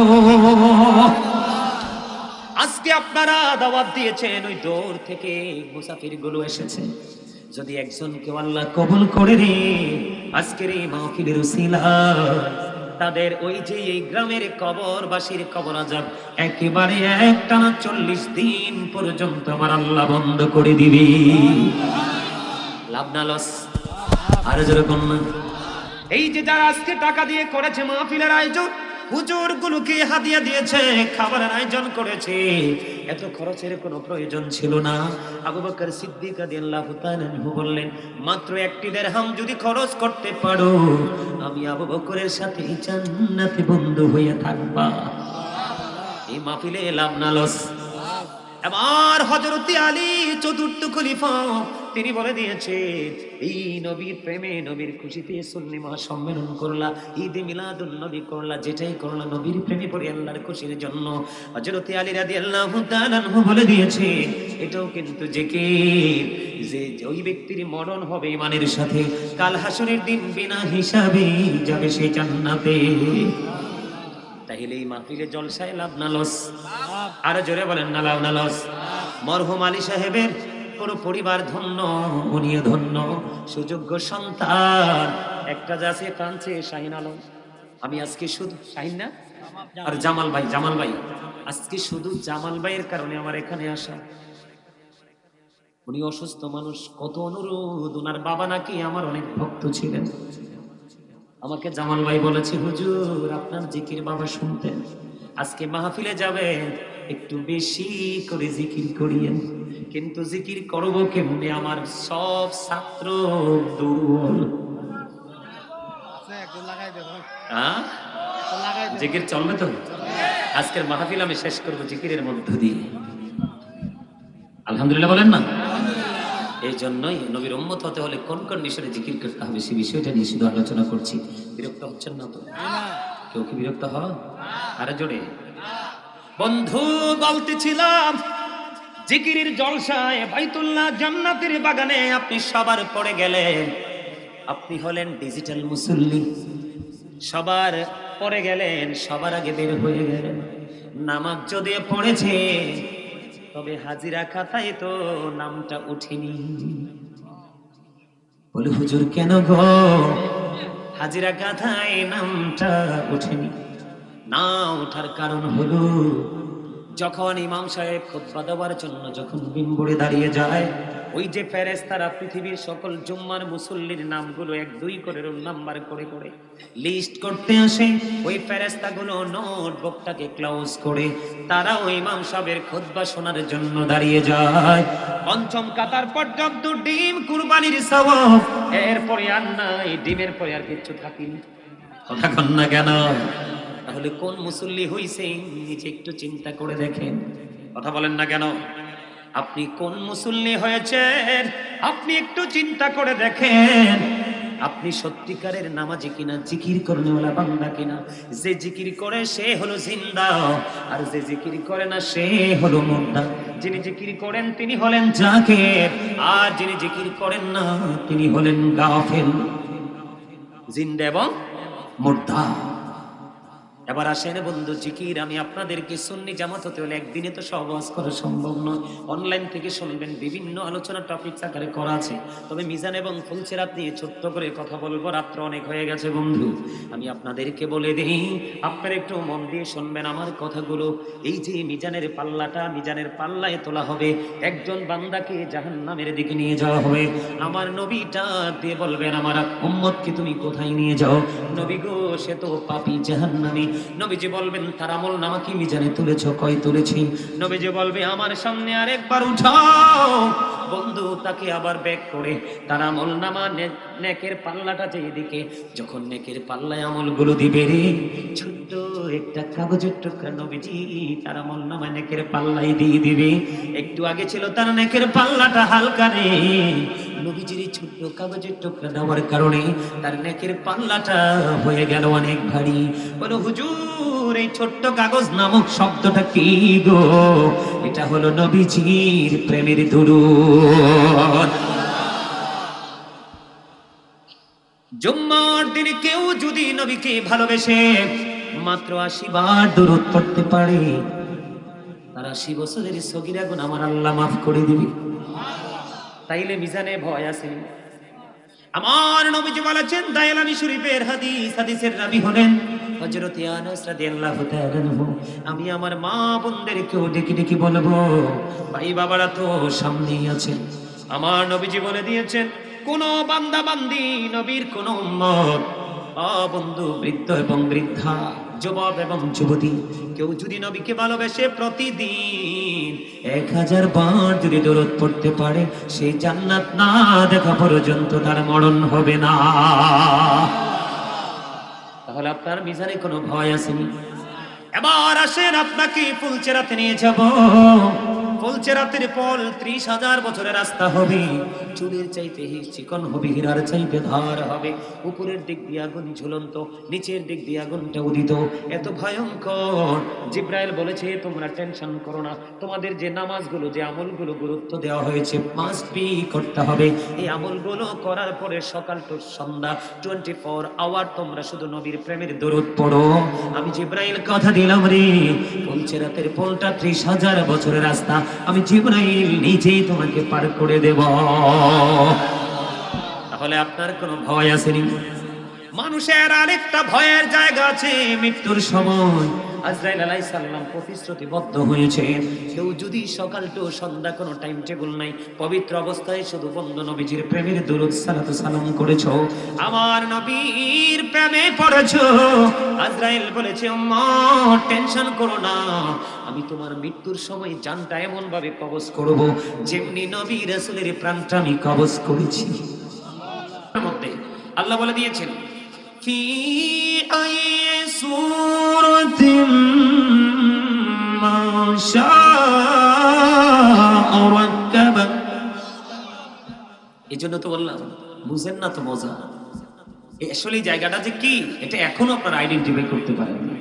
আজকে আপনারা দাওয়াত দিয়েছেন, ওই দূর থেকে মুসাফির গুলো এসেছে। যদি একজনকে আল্লাহ কবুল করে রে আজকের এই মাহফিলের উসিলায়, তাদের ওই যে এই গ্রামের কবরবাসীর কবর আযাব একেবারে একটানা 40 দিন পর্যন্ত আমার আল্লাহ বন্ধ করে দিবি। লাভ না লস? আর যেরকম এই যে যারা আজকে টাকা দিয়ে করেছে মাহফিলের আয়োজন, হুজুর গুলোকে হাদিয়া দিয়েছে, খাবারের আয়োজন করেছে, এত খরচের কোনো প্রয়োজন ছিল না। আবু বকর সিদ্দিক রাদিয়াল্লাহু তাআলা আনহু বললেন, মাত্র একটি দিরহাম যদি খরচ করতে পারো, আমি আবু বকরের সাথে জান্নাতে বন্ধু হয়ে থাকবা। এই মাহফিলে লাভ না লস? এবার হযরত আলী চতুর্থ খলিফা, তিনি বলে দিয়েছে, এই নবীর প্রেমে নবীর খুশিতে সুন্নি মহাসম্মেলন করলা, ঈদে মিলাদুন নবী করলা, যেটাই করলা নবীর প্রেমে পড়ে আল্লাহর খুশির জন্য। হযরত আলী রাদিয়াল্লাহু তাআলা আনহু বলে দিয়েছে, এটাও কিন্তু জিকির, যে ওই ব্যক্তির মরণ হবে ঈমানের সাথে, কাল হাসরের দিন বিনা হিসাবে যাবে সে জান্নাতে। তাহলে এই মাহফিলে জলসায় লাভ না লস? আর জোরে বলেন না লাভ না লস? মরহুম আলী সাহেবের পুরো পরিবার ধন্য, উনিও ধন্য, সুযোগ্য সন্তান একটা যাচ্ছে ফ্রান্সে, শাহিন আলম। আমি আজকে শুধু শাহিন না আর জামাল ভাই, জামাল ভাই, আজকে শুধু জামাল ভাইয়ের কারণে আমার এখানে আসা। উনি অসুস্থ মানুষ, কত অনুরোধ, ওনার বাবা নাকি আমার অনেক ভক্ত ছিলেন। আমাকে জামাল ভাই বলেছে, হুজুর আপনার জিকির বাবা শুনতেন, আজকে মাহফিলে যাবেন, একটু বেশি করে জিকির করিয়েন। কিন্তু জিকির করবো কেমনে, আমার সব ছাত্র দুর্বল। জিকির চলবে তো? আজকের মাহফিল আমি শেষ করবো জিকিরের মধ্য দিয়ে। আলহামদুলিল্লাহ বলেন না? এই জন্যই নবীর উম্মত হতে হলে কোন কন্ডিশনে জিকির করতে হবে সে বিষয়টা নিয়ে শুধু আলোচনা করছি। বিরক্ত হচ্ছেন না তো? কেউ কি বিরক্ত হয়? আরে জোরে বন্ধু বলতেছিলাম, জিকিরের জলসায় বাইতুল্লাহ জান্নাতের বাগানে আপনি সবার পড়ে গেলেন। আপনি হলেন ডিজিটাল মুসল্লি, সবার পড়ে গেলেন, সবার আগে বের হয়ে গেলেন। নামাজ যদি পড়েছে তবে হাজিরা খাতায় তো নামটা উঠেনি। বলে হুজুর কেন গো, হাজিরা খাতায় নামটা উঠেনি? না ওঠার কারণ হলো, যখন ইমাম সাহেব খুতবা দেওয়ার জন্য যখন মিম্বরে দাঁড়িয়ে যায়, ওই যে ফেরেশতারা পৃথিবীর সকল জুম্মার মুসল্লির নামগুলো 1-2 করে রোল নাম্বার করে করে লিস্ট করতে আসে, ওই ফেরেশতাগুলো নোটবুকটাকে ক্লোজ করে তারা ওই ইমাম সাহেবের খুতবা শোনার জন্য দাঁড়িয়ে যায়। পঞ্চম কাতার পর্যন্ত ডিম কুরবানির সওয়াব, এরপরে আর নাই, ডিমের পরে আর কিছু থাকেনি। কথা কন না কেন? তাহলে কোন মুসল্লি হইছেন নিজে একটু চিন্তা করে দেখেন। কথা বলেন না কেন? আপনি কোন মুসল্লি হয়েছেন আপনি একটু চিন্তা করে দেখেন। আপনি সত্যিকারের নামাজি কিনা, জিকির করনেওয়ালা বান্দা কিনা? যে জিকির করে সে হলো জিন্দা, আর যে জিকির করে না সে হলো মুর্দা। যিনি জিকির করেন তিনি হলেন জাকির, আর যিনি জিকির করেন না তিনি হলেন গাফিল, জিন্দা এবং মুর্দা। এবার আসেন বন্ধু, জিকির আমি আপনাদেরকে সুন্নি জামাত হতে হলে একদিনে তো সব ওয়াজ করা সম্ভব নয়। অনলাইন থেকে শুনবেন, বিভিন্ন আলোচনা টপিক আকারে করা আছে। তবে মিজান এবং ফুলসেরাত নিয়ে ছোট্ট করে কথা বলবো, রাত্র অনেক হয়ে গেছে বন্ধু। আমি আপনাদেরকে বলে দিই, আপনারা একটু মন দিয়ে শুনবেন আমার কথাগুলো। এই যে মিজানের পাল্লাটা, মিজানের পাল্লায় তোলা হবে, একজন বান্দাকে জাহান্নামের দিকে নিয়ে যাওয়া হবে। আমার নবীটা দিয়ে বলবেন, আমার উম্মতকে তুমি কোথায় নিয়ে যাও? নবী গো, সে তো পাপী জাহান্নামী। নবীজি বলবেন, তার আমল নামা কি মিজানে তুলেছ? কয় তুলেছি। নবীজি বলবে, আমার সামনে আরেকবার উঠাও। বন্ধু তাকে আবার ব্যাক করে তার আমল নামা নেকের পাল্লাটা যেদিকে, যখন নেকের পাল্লায় আমলগুলো দিবে রে, ছোট্ট একটা কাগজের টুকরা নবীজি তার আমল নামা নেকের পাল্লাই দিয়ে দিবে। একটু আগে ছিল তার নেকের পাল্লাটা হালকা রে, নবীজির ছোট্ট কাগজের টুকরা দেওয়ার কারণে তার নেকের পাল্লাটা হয়ে গেল অনেক ভারী। বলো হুজুর, এই ছোট্ট কাগজ নামক শব্দটা কি গো? এটা হলো নবীজির প্রেমের দুরূদ। জুম্মার দিনে কেউ যদি নবীকে ভালোবেসে মাত্র 80 বার দুরূদ পড়তে পারে, তার 80 বছরের সগীরা গুনাহ আমার আল্লাহ মাফ করে দিবে। তাইলে মিজানে ভয় আছে? আমার নবীজি বলেছেন, দায়লামি শরীফের হাদিস, হাদিসের রাবী হলেন হযরত আনাস রাদিয়াল্লাহু তাআলা আনহু। আমি আমার মা বোনদেরকেও ডেকে ডেকে বলবো, ভাই বাবারা তো সামনেই আছেন। আমার নবীজি বলে দিয়েছেন, কোন বান্দা বান্দি নবীর কোন উম্মত, বন্ধু বৃদ্ধ এবং বৃদ্ধা, যুবক এবং যুবতী, কেউ যদি নবীকে ভালোবেসে প্রতিদিন 1000 বার যদি দরুদ পড়তে পারে, সেই জান্নাত না দেখা পর্যন্ত তার মরণ হবে না। তাহলে আপনার মিজানে কোনো ভয় আসেনি? এবার আসেন, আপনাকে ফুলচেরাতে নিয়ে যাব। ফুলচেরাতের পল 30,000 বছরের রাস্তা হবে। চুলের চাইতে চিকন হবে, হীরার চাইতে ধার হবে। উপরের দিক দিয়ে আগুন ঝুলন্ত, নিচের দিক দিয়ে আগুনটা উদিত, এত ভয়ঙ্কর। জিব্রাইল বলেছে, তোমরা টেনশন করো না, তোমাদের যে নামাজগুলো, যে আমলগুলো গুরুত্ব দেওয়া হয়েছে, মাস্ট বি করতে হবে। এই আমলগুলো করার পরে সকাল টু সন্ধ্যা 24 আওয়ার তোমরা শুধু নবীর প্রেমের দরুদ পড়ো। আমি জিব্রাইল কথা দিলাম রে, ফুলচেরাতের পোলটা 30,000 বছরের রাস্তা, আমি জিব্রাইল নিজেই তোমাকে পার করে দেব। তাহলে আপনার কোনো ভয় আসেনি? মানুষের আরেকটা ভয়ের জায়গা আছে, মৃত্যুর সময় আজরাইল আলাইহিস সালাম প্রতিশ্রুতিবদ্ধ হয়েছে, কেউ যদি সকাল টু সন্ধ্যা কোনো টাইম টেবিল নাই, পবিত্র অবস্থায় শুধু বন্ধু নবীজির প্রেমের দুরূদ সালাতু সালাম করেছো, আমার নবীর প্রেমে পড়েছো, আজরাইল বলেছে উম্মত টেনশন করো না, আমি তোমার মৃত্যুর সময় জানটা এমন ভাবে কবজ করব যেমনি নবী রাসূলের প্রাণটা আমি কবজ করেছি। মধ্যে আল্লাহ বলে দিয়েছেন ফি আই সূরাতিম মা শাআ রাক্কাবা। এজন্য তো বললাম বুঝেন না তো মজা, আসলে জায়গাটা যে কি এটা এখনো আপনারা আইডেন্টিফাই করতে পারেননি,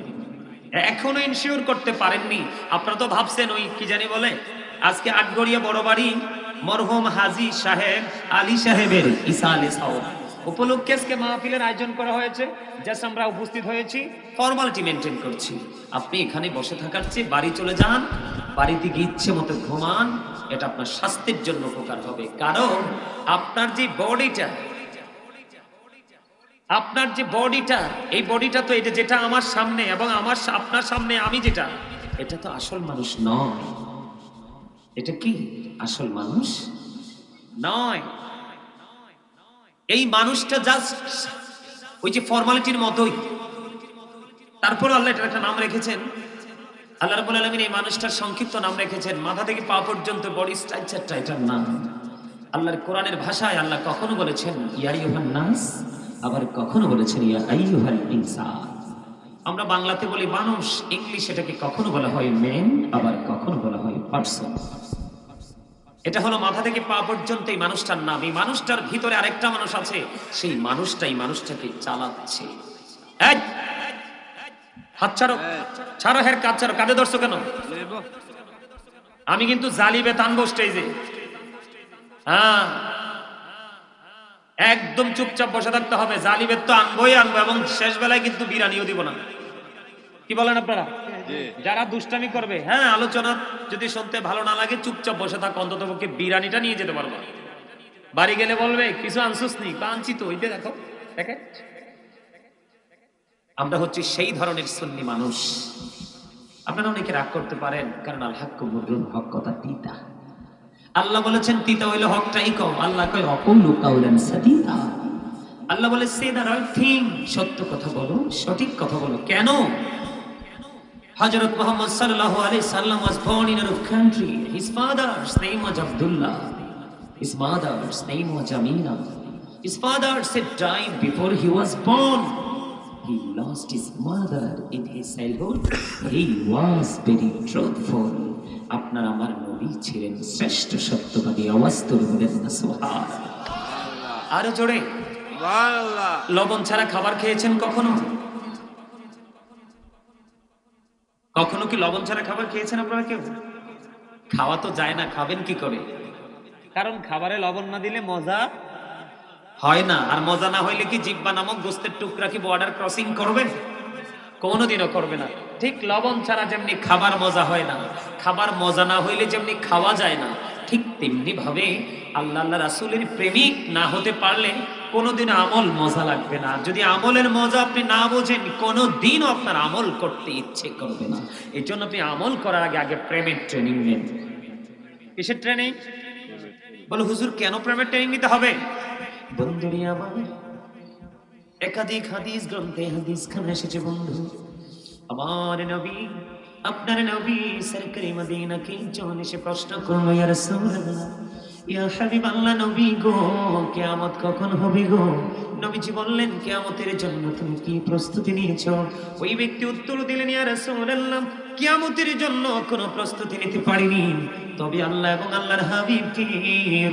এখনো ইনশিওর করতে পারেননি। আপনারা তো ভাবছেন ওই কি জানি বলে আজকে আটগড়িয়া বড় বাড়ি মরহুম হাজী সাহেব আলী সাহেবের ইসালে সাওয়াব উপলক্ষে আজকে মাহফিলের আয়োজন করা হয়েছে, জাস্ট আমরা উপস্থিত হয়েছি, ফর্মালিটি মেনটেন করছি। আপনি এখানে বসে থাকার চেয়ে বাড়ি চলে যান, বাড়িতে গিয়ে ইচ্ছে মতো ঘুমান, এটা আপনার স্বাস্থ্যের জন্য উপকার হবে। কারণ আপনার যে বডিটা, আপনার যে বডিটা, এই বডিটা তো এটা যেটা আমার সামনে এবং আমার আপনার সামনে আমি যেটা, এটা তো আসল মানুষ নয়। এটা কি আসল মানুষ নয়। এই মানুষটা জাস্ট ওই যে ফর্মালিটির মতোই। তারপর আল্লাহ এটার একটা নাম রেখেছেন, আল্লাহ রাব্বুল আলামিন এই মানুষটার সংক্ষিপ্ত নাম রেখেছেন, মাথা থেকে পা পর্যন্ত বডি স্ট্রাকচারটা এটার নাম। আল্লাহর কোরআনের ভাষায় আল্লাহ কখনো বলেছেন ইয়া আইয়ুহান নাস, আবার কখনো বলেছেন ইয়া আইয়ুহাল ইনসান। আমরা বাংলাতে বলি মানুষ, ইংলিশ এটাকে কখনো বলা হয় ম্যান, আবার কখনো বলা হয় পারসন। এটা হলো মাথা থেকে পা পর্যন্ত এই মানুষটার নাম। এই মানুষটার ভিতরে আরেকটা মানুষ আছে, সেই মানুষটাই মানুষটাকে চালাচ্ছে। এই হাত ছাড়ো, ছাড়ো, হের কাজ ছাড়ো, কাঁধে ধরছো কেন? আমি কিন্তু জালিবে টানবো স্টেজে। হ্যাঁ, একদম চুপচাপ বসে থাকতে হবে। জালিবের তো আনবোই আনবো, এবং শেষ বেলায় কিন্তু বিরানিও দিব না। কি বলেন আপনারা? যারা দুষ্টামি করবে, হ্যাঁ, আলোচনা যদি শুনতে ভালো না লাগে চুপচাপ বসে থাক, অন্তত পক্ষে বিরানিটা নিয়ে যেতে পারবো। বাড়ি গেলে বলবে কিছু আনসুস নি, আনছি তো, ওইটা দেখো দেখে। আমরা হচ্ছে সেই ধরনের সুন্নি মানুষ। আপনারা অনেকে রাগ করতে পারেন, কারণ আল হাক্কু মুররুন, হক কথা তিতা। আল্লাহ বলেছেন তিতা হইলে হকটাই কম। আল্লাহ কয় অকুলু কাউলান সাদিদা। আল্লাহ বলে সে দ্য রাইট থিং, সত্য কথা বলো, সঠিক কথা বলো। কেন? হযরত মুহাম্মদ সাল্লাল্লাহু আলাইহি সাল্লাম was born in a rough country. His father's name was Abdullah. His mother's name was Amina. His father said died before he was born. He lost his mother in his childhood. He was very truthful. আপনার আমার নবী ছিলেন শ্রেষ্ঠ সত্যবাদী। আওয়াজ তুলে বলেন না সুবহানাল্লাহ। আরো জোরে সুবহানাল্লাহ। লবণ ছাড়া খাবার খেয়েছেন কখনো? কখনো কি লবণ ছাড়া খাবার খেয়েছেন আপনারা কেউ? খাওয়া তো যায় না, খাবেন কি করে? কারণ খাবারে লবণ না দিলে মজা হয় না। আর মজা না হইলে কি জিহ্বা নামক গোস্তের টুকরা কি বর্ডার ক্রসিং করবে? কোনোদিনও করবে না। ঠিক লবণ ছাড়া যেমনি খাবার মজা হয় না, খাবার মজা না হইলে যেমনি খাওয়া যায় না, ঠিক তেমনি ভাবে আল্লাহ রাসূলের প্রেমিক না হতে পারলে কোনোদিন আমল মজা লাগবে না। যদি আমলের মজা আপনি না বোঝেন, কোনোদিনও আপনার আমল করতে ইচ্ছে করবে না। এই জন্য আপনি আমল করার আগে আগে প্রেমের ট্রেনিং নেন। কিসের ট্রেনিং? বলো হুজুর কেন প্রেমের ট্রেনিং নিতে হবে? বন্ধুরি আমার, একাধিক হাদিস গ্রন্থে হাদিস খানা এসেছে বন্ধু, আমার নবী, আপনার নবী সরকারি মদিনাকে যখন এসে প্রশ্ন করলো ইয়া রাসূলুল্লাহ, ইয়া হাবিবাল্লাহ নবী গো, কিয়ামত কখন হবে গো? নবীজি বললেন কিয়ামতের জন্য তুমি কি প্রস্তুতি নিয়েছো? ওই ব্যক্তি উত্তর দিলেন ইয়া রাসূলুল্লাহ, কিয়ামতের জন্য কোনো প্রস্তুতি নিতে পারিনি, তবে আল্লাহ এবং আল্লাহর হাবিবকে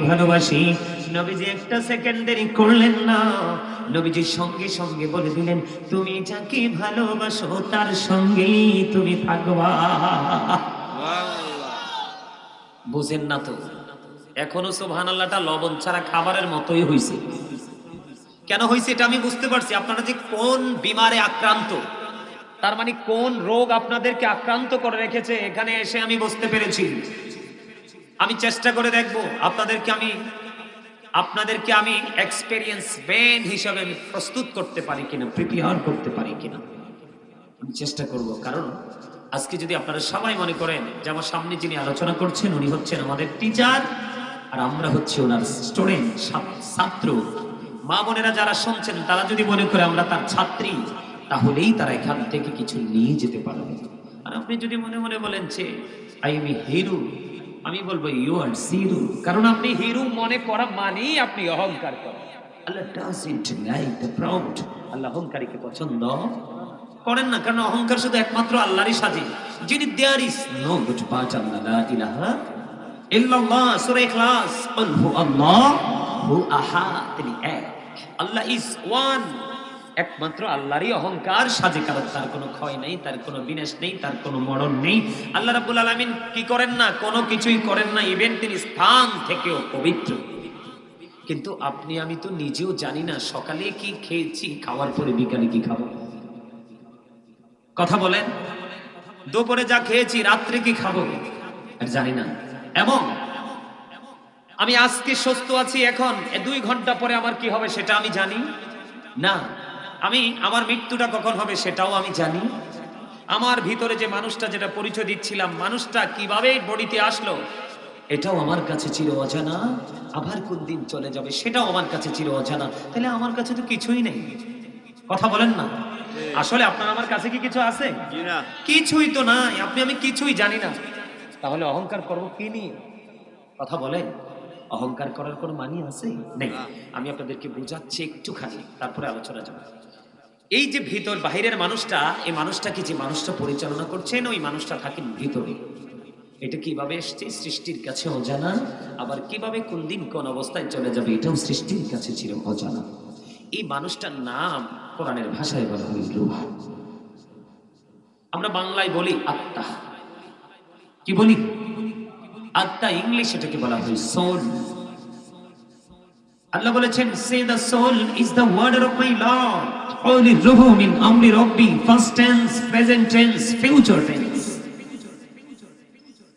ভালোবাসি। নবীজি একটা সেকেন্ড দেরি করলেন না, নবীজি সঙ্গে সঙ্গে বলে দিলেন তুমি যাকে ভালোবাসো তার সঙ্গেই তুমি থাকবা। বুঝেন না তো? এখনো সুবহানাল্লাহটা লবণ ছাড়া খাবারের মতোই হইছে। কেন হইছে এটা আমি বুঝতে পারছি। আপনারা যে কোন বিমারে আক্রান্ত, তার মানে কোন রোগ আপনাদেরকে আক্রান্ত করে রেখেছে, এখানে এসে আমি বুঝতে পেরেছি। আমি চেষ্টা করে দেখব আপনাদেরকে আমি এক্সপেরিয়েন্স ব্রেন হিসাবে আমি প্রস্তুত করতে পারি কিনা, প্রিপেয়ার করতে পারি কিনা। আমি চেষ্টা করব, কারণ আজকে যদি আপনারা সবাই মনে করেন যে আমার সামনে যিনি আলোচনা করছেন উনি হচ্ছেন আমাদের টিচার আর আমরা হচ্ছে ওনার স্টুডেন্ট, ছাত্র, মা বোনেরা যারা শুনছেন তারা যদি মনে করে আমরা তার ছাত্রী, তাহলেই তারা এখান থেকে কিছু নিয়ে যেতে পারবে। আর আপনি যদি মনে মনে বলেন যে আই এম এ হিরো, আমি বলবো ইউ আর জিরো, কারণ আপনি হিরো মনে করা মানেই আপনি অহংকার করেন। আল্লাহ ডাজন্ট লাইক দ্য প্রাউড, আল্লাহ অহংকারীকে পছন্দ করেন না, কারণ অহংকার শুধু একমাত্র আল্লাহরই সাজে, যিনি there is no good but Allah লা ইলাহা ইল্লাল্লাহ। সূরা ইখলাস, কুল হু আল্লাহু আহাদ, তিনি এক, আল্লাহ ইজ ওয়ান, একমাত্র আল্লাহরই অহংকার সাজে, কারণ তার কোনো ক্ষয় নেই, তার কোনো বিনাশ নেই, তার কোনো মরণ নেই। আল্লাহ রাব্বুল আলামিন কি করেন না, কোনো কিছুই করেন না, ইভেন তিনি স্থান থেকেও পবিত্র। কিন্তু আপনি আমি তো নিজেও জানি না সকালে কি খেয়েছি, খাওয়ার পরে বিকালে কি খাবো। কথা বলেন, দুপুরে যা খেয়েছি রাত্রে কি খাবো আর জানি না। এবং আমি আজকে সুস্থ আছি, এখন 2 ঘন্টা পরে আমার কি হবে সেটা আমি জানি না। আমি আমার মৃত্যুটা কখন হবে সেটাও আমি জানি। আমার ভিতরে যে মানুষটা, যেটা পরিচয় দিচ্ছিলাম, মানুষটা কিভাবে বডিতে আসলো এটাও আমার কাছে চির অজানা। আবার কোন দিন চলে যাবে সেটাও আমার কাছে চির অজানা। তাহলে আমার কাছে তো কিছুই নেই। কথা বলেন না, আসলে আপনার আমার কাছে কি কিছু আছে? কিছুই তো নাই। আপনি আমি কিছুই জানি না, তাহলে অহংকার করবো কি নিয়ে? কথা বলেন, অহংকার করার কোনো মানি আছে? নেই। আমি আপনাদেরকে বুঝাচ্ছি একটুখানি, তারপরে আলোচনা যাবে। এই যে ভিতর বাহিরের মানুষটা, এই মানুষটাকে যে মানুষটা পরিচালনা করছেন, ওই মানুষটা থাকেন ভিতরে। এটা কিভাবে এসছে সৃষ্টির কাছে অজানা, আবার কিভাবে কোন দিন কোন অবস্থায় চলে যাবে এটাও সৃষ্টির কাছে ছিল অজানা। এই মানুষটার নাম কোরআনের ভাষায় বলা হয় রূহ। আমরা বাংলায় বলি আত্মা। কি বলি? আত্মা। ইংলিশ এটাকে বলা হয় সোল। আল্লাহ বলেছেন, say the soul is the order of my lord, only রূহু মিন আমরি রব্বি, first tense, present tense, future tense.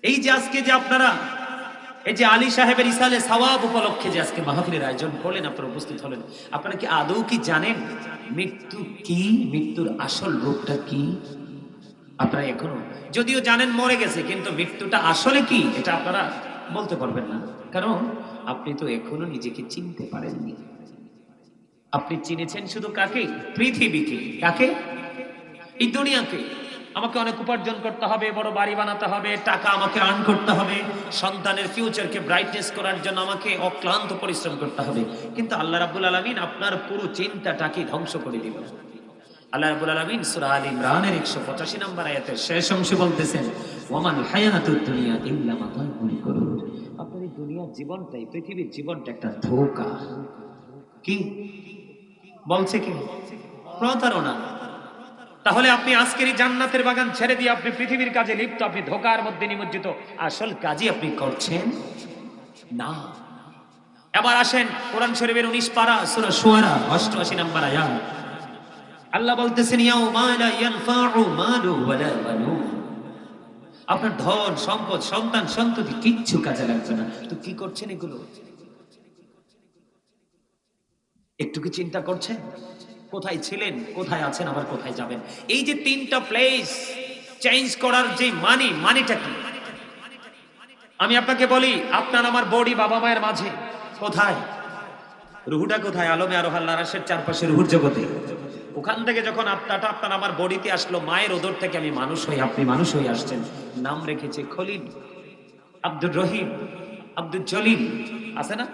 এই যে আজকে যে আপনারা এই যে আলী সাহেবের ইসালে সওয়াব উপলক্ষে যে আজকে মাহফিলের আয়োজন করলেন, আপনারা উপস্থিত হলেন, আপনারা কি আদৌ কি জানেন মৃত্যু কি? মৃত্যুর আসল রূপটা কি? আপনারা এখনো যদিও জানেন মরে গেছে, কিন্তু মৃত্যুটা আসলে কি এটা আপনারা বলতে পারবেন না, কারণ আপনি তো এখনো নিজেকে চিনতে পারেননি। আপনি চিনেছেন শুধু কাকে? পৃথিবীকে। কাকে? এই দুনিয়াকে। আমাকে অনেক উপার্জন করতে হবে, বড় বাড়ি বানাতে হবে, টাকা আমাকে আর্ন করতে হবে, সন্তানের ফিউচারকে ব্রাইটনেস করার জন্য আমাকে অক্লান্ত পরিশ্রম করতে হবে। কিন্তু আল্লাহ রাব্বুল আলামিন আপনার পুরো চিন্তাটাকে ধ্বংস করে দিবেন। আল্লাহ রাব্বুল আলামিন সূরা আলে ইমরানের 185 নম্বর আয়াতের শেষ অংশে বলতেছেন, ওয়ামাল হায়াতুদ দুনিয়া ইল্লা মাতাউল গুরুর। আপনার এই দুনিয়ার জীবনটাই, পৃথিবীর জীবনটা একটা ধোঁকা। কি বলছে? কি প্রতারণা। তাহলে আপনি আজকের এই জান্নাতের বাগান ছেড়ে দিয়ে আপনি পৃথিবীর কাজে লিপ্ত, আপনি ধোঁকার মধ্যে নিমজ্জিত, আসল কাজই আপনি করছেন না। এবার আসেন কোরআন শরীফের 19 পারা সূরা শুআরা 88 নম্বর আয়াত। আল্লাহ বলতেছেন, ইয়াউমা লা ইয়ানফাউ মালু ওয়ালা বানুন। আপনার ধন সম্পদ সন্তান সন্ততি কিচ্ছু কাজে লাগবে না। তো কি করছেন এগুলো? একটু কি চিন্তা করছেন? কোথায় ছিলেন, কোথায় আছেন, আবার কোথায় যাবেন? এই যে 3টা প্লেস চেঞ্জ করার যে মানিটা কি? আমি আপনাকে বলি, আপনার আমার বডি বাবা মায়ের মাঝে কোথায়? রুহুটা কোথায়? আলমে আরোহাল আরশের চারপাশে রুহুর জগতে। ওখান থেকে যখন আত্মাটা আপনার আমার বডিতে আসলো, মায়ের ওদর থেকে আমি মানুষ হই, আপনি মানুষ হয়ে আসছেন। নাম রেখেছে খলিল, আব্দুর রহিম, আব্দুল জলিল, আছে না?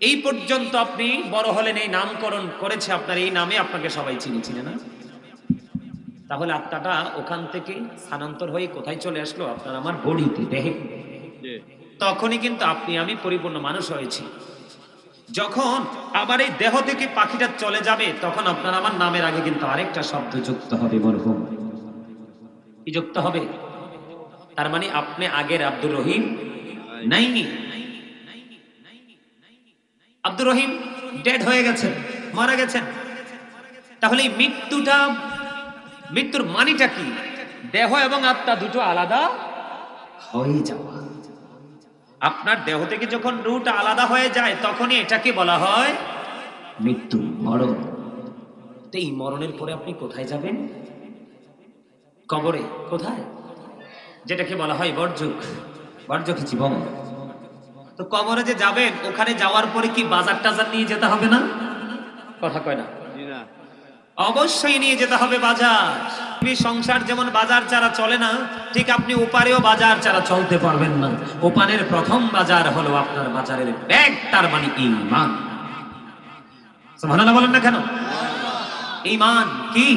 এই পর্যন্ত আপনি বড় হলেন, এই নামকরণ করেছে আপনার, এই নামে আপনাকে সবাই চিনেছিল না? তাহলে আত্মাটা ওখান থেকে স্থানান্তর হয়ে কোথায় চলে আসলো? আপনার আমার বডিতে, দেহে। তখনই কিন্তু আপনি আমি পরিপূর্ণ মানুষ হয়েছি। যখন আবার এই দেহ থেকে পাখিটা চলে যাবে, তখন আপনার আমার নামের আগে কিন্তু আরেকটা শব্দ যুক্ত হবে, মরহুম। কি যুক্ত হবে? তার মানে আপনি আগের আব্দুর রহিম নাই। আব্দুর রহিম ডেড হয়ে গেছেন, মারা গেছেন। তাহলে এই মৃত্যুর মানিটা কি? দেহ এবং আত্মা দুটো আলাদা হয়ে যাওয়া। আপনার দেহ থেকে যখন রূহটা আলাদা হয়ে যায়, তখনই এটাকে বলা হয় মৃত্যু, মরণ। তো এই মরণের পরে আপনি কোথায় যাবেন? কবরে। কোথায়? যেটাকে বলা হয় বর্জক, বর্জখিচি বম। তো কবরে যে যাবেন, ওখানে যাওয়ার পরে কি বাজার টাজার নিয়ে যেতে হবে না? কথা কয় না? অবশ্যই নিয়ে যেতে হবে বাজার। আপনি সংসার যেমন বাজার ছাড়া চলে না, ঠিক আপনি ওপারেও বাজার ছাড়া চলতে পারবেন না। ওপারের প্রথম বাজার হলো আপনার বাজারের ব্যাগ, তার মানে ঈমান। সুবহানাল্লাহ বলেন না কেন? ঈমান কি?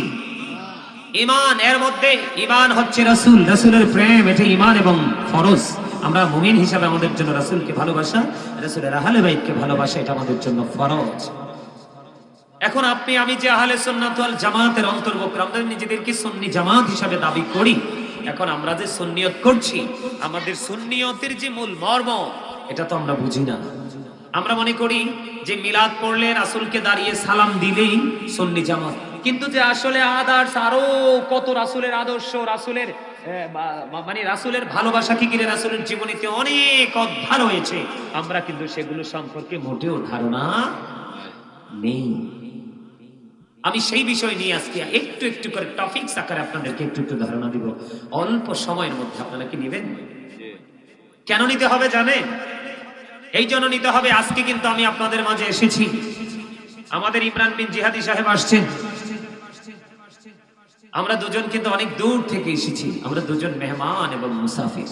ঈমান, এর মধ্যে ঈমান হচ্ছে রাসূল, রাসূলের প্রেম, এটা ঈমান এবং ফরজ। আমরা মুমিন হিসাবে আমাদের জন্য রাসূলকে ভালোবাসা, রাসূলের আহলে বাইতকে ভালোবাসা, এটা আমাদের জন্য ফরজ। এখন আপনি আমি যে আহলে সুন্নাত ওয়াল জামাতের অন্তর্ভুক্ত, আমরা নিজেদেরকে সুন্নি জামাত হিসাবে দাবি করি। এখন আমরা যে সুন্নিয়ত করছি, আমাদের সুন্নিয়তের যে মূল মর্ম, এটা তো আমরা বুঝি না। আমরা মনে করি যে মিলাদ পড়লে রাসূলকে দাঁড়িয়ে সালাম দিলেই সুন্নি জামাত, কিন্তু যে আসলে আদার্স আরো কত রাসূলের আদর্শ, রাসূলের মানে রাসূলের ভালোবাসা কি কিরে, রাসূলের জীবনীতে অনেক অধ্যায় রয়েছে, আমরা কিন্তু সেগুলো সম্পর্কে মোটেও ধারণা নেই। আমি সেই বিষয় নিয়ে আজকে একটু একটু করে টপিকস আকারে আপনাদেরকে একটু একটু ধারণা দিব অল্প সময়ের মধ্যে। আপনারা কি নেবেন? কেন নিতে হবে জানেন? এই জন্য নিতে হবে, আজকে কিন্তু আমি আপনাদের মাঝে এসেছি, আমাদের ইমরান বিন জিহাদি সাহেব আসছেন। আমরা দুজন কিন্তু অনেক দূর থেকে এসেছি, আমরা দুজন মেহমান এবং মুসাফির।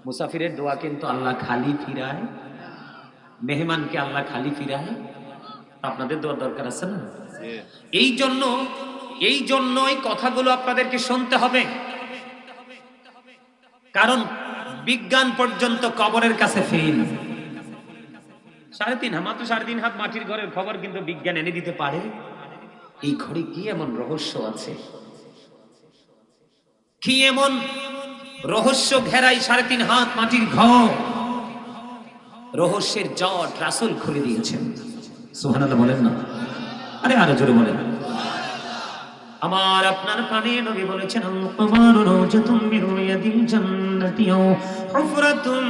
মুসাফিরের দোয়া কিন্তু আল্লাহ খালি ফিরায়, মেহমানকে আল্লাহ খালি ফিরায়। আপনাদের দোয়া দরকার আছে না? এই জন্যই কথাগুলো আপনাদেরকে শুনতে হবে, কারণ বিজ্ঞান পর্যন্ত কবরের কাছে ফেল। মাত্র 3.5 হাত মাটির ঘরের খবর কিন্তু বিজ্ঞান এনে দিতে পারে। এই ঘরে কি এমন রহস্য আছে, কি এমন রহস্য ঘেরাই 3.5 হাত মাটির ঘর? রহস্যের জট রাসূল খুলে দিয়েছেন। সুবহানাল্লাহ বলেন না? আরে আরো জোরে বলেন। আমার আপনার প্রাণের নবী বলেছেন, আল-কমারু রাওজাতুম মিন রিয়াদিল জান্নাতি আও হুফরাতুম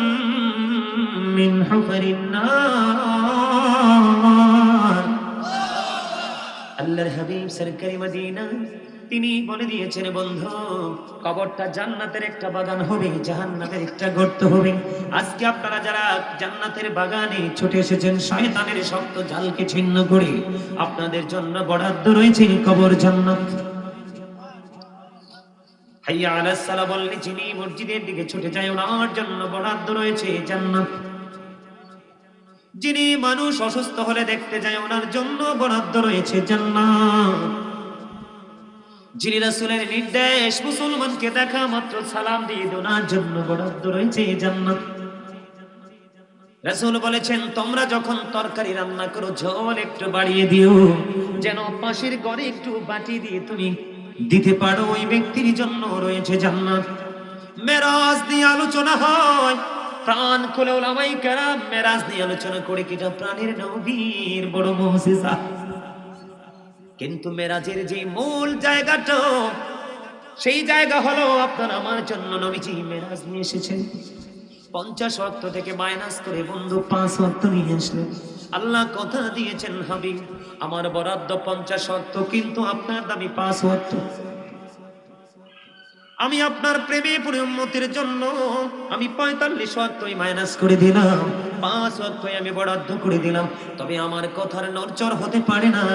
মিন হুফারিন নার। আল্লাহর হাবিব সরকারি মদিনা তিনি বলে দিয়েছেন, বন্ধু, কবরটা জান্নাতের একটা বাগান হবে, জাহান্নামের একটা গর্ত হবে। আজকে আপনারা যারা জান্নাতের বাগানে ছুটে এসেছেন শয়তানের শক্ত জালকে ছিন্ন করে, আপনাদের জন্য বরাদ্দ রয়েছে কবর জান্নাত। হাইয়া আলাস সালাহ বললে যিনি মসজিদের দিকে ছুটে যায়, ওনার জন্য বরাদ্দ রয়েছে জান্নাত। যিনি মানুষ অসুস্থ হলে দেখতে যায়, ওনার জন্য বরাদ্দ রয়েছে জান্নাত। যিনি রাসূলের নির্দেশ মুসলমানকে দেখা মাত্র সালাম দিয়ে ওনার জন্য বরাদ্দ রয়েছে জান্নাত। রাসূল বলেছেন, তোমরা যখন তরকারি রান্না করো ঝোল একটু বাড়িয়ে দিও, যেন পাশের ঘরে একটু বাটি দিয়ে তুমি দিতে পারো, ওই ব্যক্তির জন্য রয়েছে জান্নাত। মেরাজ নিয়ে আলোচনা হয়, প্রাণ খুলে উলামায়ে কেরাম মেরাজ নিয়ে আলোচনা করে, কিটা প্রাণের নবীর বড় মুজিজা। কিন্তু মেরাজের যে মূল জায়গাটা, সেই জায়গা হলো আপনার আমার জন্য নবীজি মেরাজ নিয়ে এসেছেন। 50 ওয়াক্ত থেকে মাইনাস করে বন্ধু 5 ওয়াক্ত নিয়ে আসলেন। আল্লাহ কথা দিয়েছেন, হাবিব আমার বরাদ্দ 50 ওয়াক্ত, কিন্তু আপনার দাবি 5 ওয়াক্ত। আমি আপনার প্রেমে পুরো উম্মতের জন্য আমি 45 ওয়াক্তই মাইনাস করে দিলাম, 5 ওয়াক্তই আমি বরাদ্দ করে দিলাম। তবে আমার কথার নড়চড় হতে পারে না।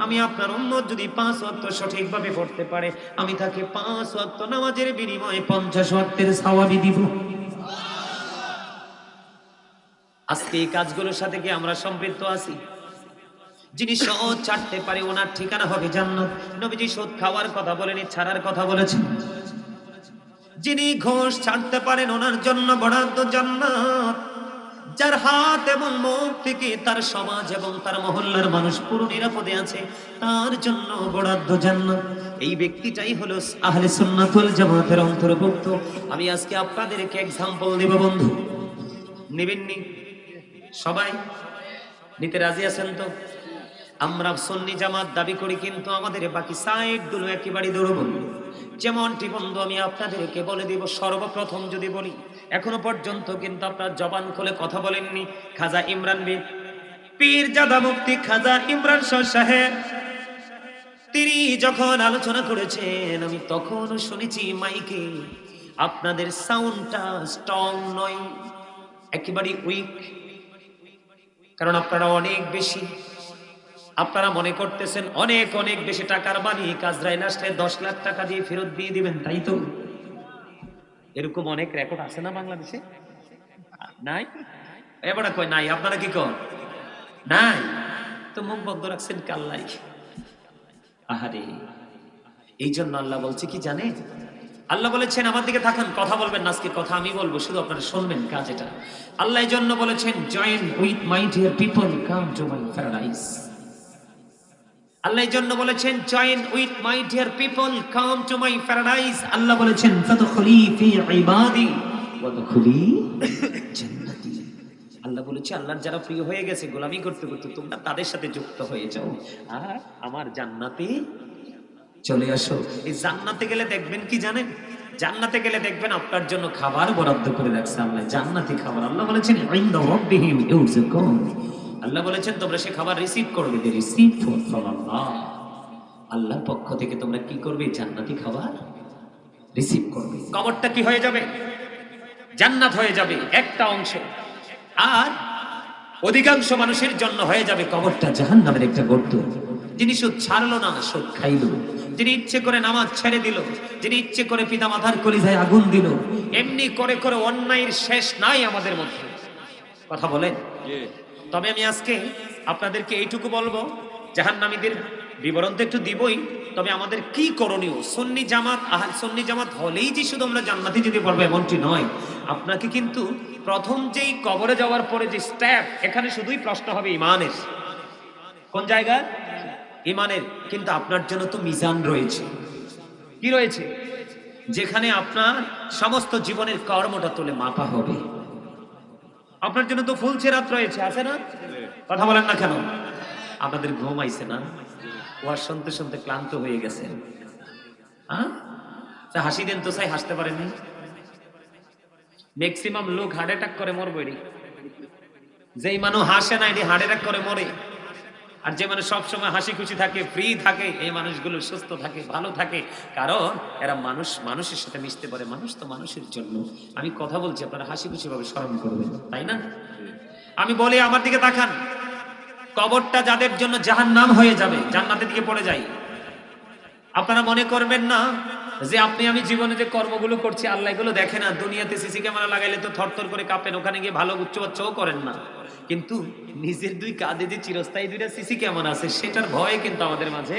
আমি আপনার উম্মত যদি 5 ওয়াক্ত সঠিকভাবে পড়তে পারে, আমি তাকে 5 ওয়াক্ত নামাজের বিনিময়ে 50 ওয়াক্তের সওয়াবই দিব। আজকে এই কাজগুলোর সাথে কি আমরা সম্পৃক্ত আছি? যিনি সুদ ছাড়তে পারে, ওনার ঠিকানা হবে জান্নাত। নবীজি সুদ খাওয়ার কথা বলেনি, ছাড়ার কথা বলেছেন। যিনি ঘুষ ছাড়তে পারেন, ওনার জন্য বরাদ্দ জান্নাত। যার হাত এবং মুখ থেকে তার সমাজ এবং তার মহল্লার মানুষ পুরো নিরাপদে আছে, তার জন্য বরাদ্দ জান্নাত। এই ব্যক্তিটাই হলো আহলে সুন্নাত ওয়াল জামাতের অন্তর্ভুক্ত। আমি আজকে আপনাদেরকে এক্সাম্পল দেব বন্ধু। নেবেননি? সবাই নিতে রাজি আছেন তো? আমরা সুন্নি জামাত দাবি করি, কিন্তু আমাদের বাকি সাইডগুলো একেবারে দুর্বল। যেমনটি বন্ধু আমি আপনাদেরকে বলে দিব, সর্বপ্রথম যদি বলি, এখনো পর্যন্ত কিন্তু আপনার জবান খুলে কথা বলেননি খাজা ইমরান বিন পীরজাদা মুফতি খাজা ইমরান শাহ সাহেব। তিনি যখন আলোচনা করেছেন আমি তখনও শুনেছি মাইকে আপনাদের সাউন্ডটা স্ট্রং নয়, একেবারে উইক। কারণ আপনারা অনেক বেশি, আপনারা মনে করতেছেন অনেক অনেক বেশি টাকার বাণী, কাজরাইল আসলে 10 লাখ টাকা দিয়ে ফেরত দিয়ে দিবেন, তাই তো? এরকম অনেক রেকর্ড আছে না বাংলাদেশে? নাই? এবারে কই নাই, আপনারা কি কর নাই? তো মুখ বন্ধ রাখছেন কাল্লাই। আহারে, এই জন্য আল্লাহ বলছে কি জানে? আল্লাহ বলেছেন আমার দিকে তাকান, কথা বলবেন না, আজকে কথা আমি বলবো, শুধু আপনারা শুনবেন, কাজ এটা। আল্লাহ এই জন্য বলেছেন join with my dear people come to my paradise. Allah এই জন্য বলেছেন join with my dear people come to my paradise. Allah বলেছেন ফাদখুলি ফি ইবাদি ওয়াদখুলি জান্নাতি। আল্লাহ বলেছে আল্লাহর যারা প্রিয় হয়ে গেছে গোলামি করতে করতে তোমরা তাদের সাথে যুক্ত হয়ে যাও আর আমার জান্নাতে চলে আসো। এই জান্নাতে গেলে দেখবেন কি জানেন? জান্নাতে গেলে দেখবেন আপনার জন্য খাবার বরাদ্দ করে রাখছে আল্লাহ, জান্নাতি খাবার। আল্লাহ বলেছেন ইনদা রাব্বিহিম ইউরযাকুন। আল্লাহ বলেছেন তোমরা সে খাবার রিসিভ করবে, দে রিসিভ ফ্রম আল্লাহ। আল্লাহর পক্ষ থেকে তোমরা কি করবে? জান্নাতি খাবার রিসিভ করবে। কবরটা কি হয়ে যাবে? জান্নাত হয়ে যাবে একটা অংশ, আর অধিকাংশ মানুষের জন্য হয়ে যাবে কবরটা জাহান্নামের একটা গর্ত। যিনি সুদ ছাড়লো না, সুদ খাইলো, যিনি ইচ্ছে করে নামাজ ছেড়ে দিল, যিনি ইচ্ছে করে পিতা মাতার কলিজায় আগুন দিল, এমনি করে করে অন্যায়ের শেষ নাই আমাদের মধ্যে। কথা বলেন? তবে আমি আজকে আপনাদেরকে এইটুকু বলবো, জাহান্নামীদের বিবরণ তো একটু দিবই, তবে আমাদের কি করণীয়? সুন্নি জামাত হলেই যে শুধু আমরা জান্নাতে যেতে পারবো এমনটি নয়। আপনাকে কিন্তু প্রথম যেই কবরে যাওয়ার পরে যে স্টেপ, এখানে শুধুই প্রশ্ন হবে ইমানের। কোন জায়গা? ইমানের। কিন্তু আপনার জন্য তো মিজান রয়েছে। কি রয়েছে? যেখানে আপনার সমস্ত জীবনের কর্মটা তুলে মাপা হবে। আপনার জন্য তো ফুল সেরাত রয়েছে, আছে না? কথা বলেন না কেন? আপনাদের ঘুম আইছে না? ওয়াজ শুনতে শুনতে ক্লান্ত হয়ে গেছে। হাসি দেন তো, চাই হাসতে পারেননি। ম্যাক্সিমাম লোক হার্ট অ্যাটাক করে মরবে। যেই মানুষ হাসে না এটি হার্ট অ্যাটাক করে মরে, আর যে মানুষ সবসময় হাসি খুশি থাকে, ফ্রি থাকে, এই মানুষগুলো সুস্থ থাকে, ভালো থাকে, কারণ এরা মানুষের সাথে মিশতে পারে। মানুষ তো মানুষের জন্য। আমি কথা বলছি, আপনারা হাসি খুশি ভাবে স্মরণ করবেন, তাই না? আমি বলি আমার দিকে তাকান, কবরটা যাদের জন্য জাহান্নাম হয়ে যাবে, জান্নাতের দিকে পড়ে যাই। আপনারা মনে করবেন না যে আপনি আমি জীবনে যে কর্মগুলো করছি আল্লাহ এগুলো দেখে না? দুনিয়াতে সিসি ক্যামেরা লাগাইলে তো থরথর করে কাঁপেন, ওখানে গিয়ে ভালো উচ্চবাচ্চাও করেন না। কিন্তু নিজের দুই কাঁধে যে চিরস্থায়ী দুইটা সিসি ক্যামেরা আছে, সেটার ভয় কিন্তু আমাদের মাঝে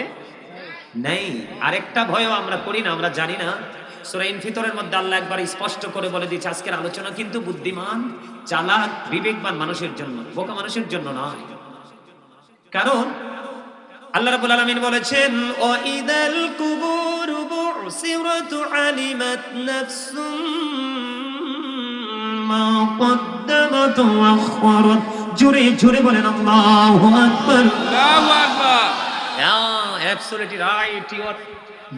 নেই। আরেকটা ভয়ও আমরা করি না, আমরা জানি না। সূরা ইনফিতরের মধ্যে আল্লাহ একবার স্পষ্ট করে বলে দিয়েছে আজকের আলোচনা কিন্তু বুদ্ধিমান, চালাক, বিবেকবান মানুষের জন্য, বোকা মানুষের জন্য নয়। কারণ আল্লাহ রাব্বুল আলামিন বলেছেন ওয়া ইদাল কুবুরু বুসিরাত আলিমাত নাফসুম মা কদ্দামাত ওয়া আখখারাত। জোরে জোরে বলেন আল্লাহু আকবার। আল্লাহু আকবার। Absolutely right, you are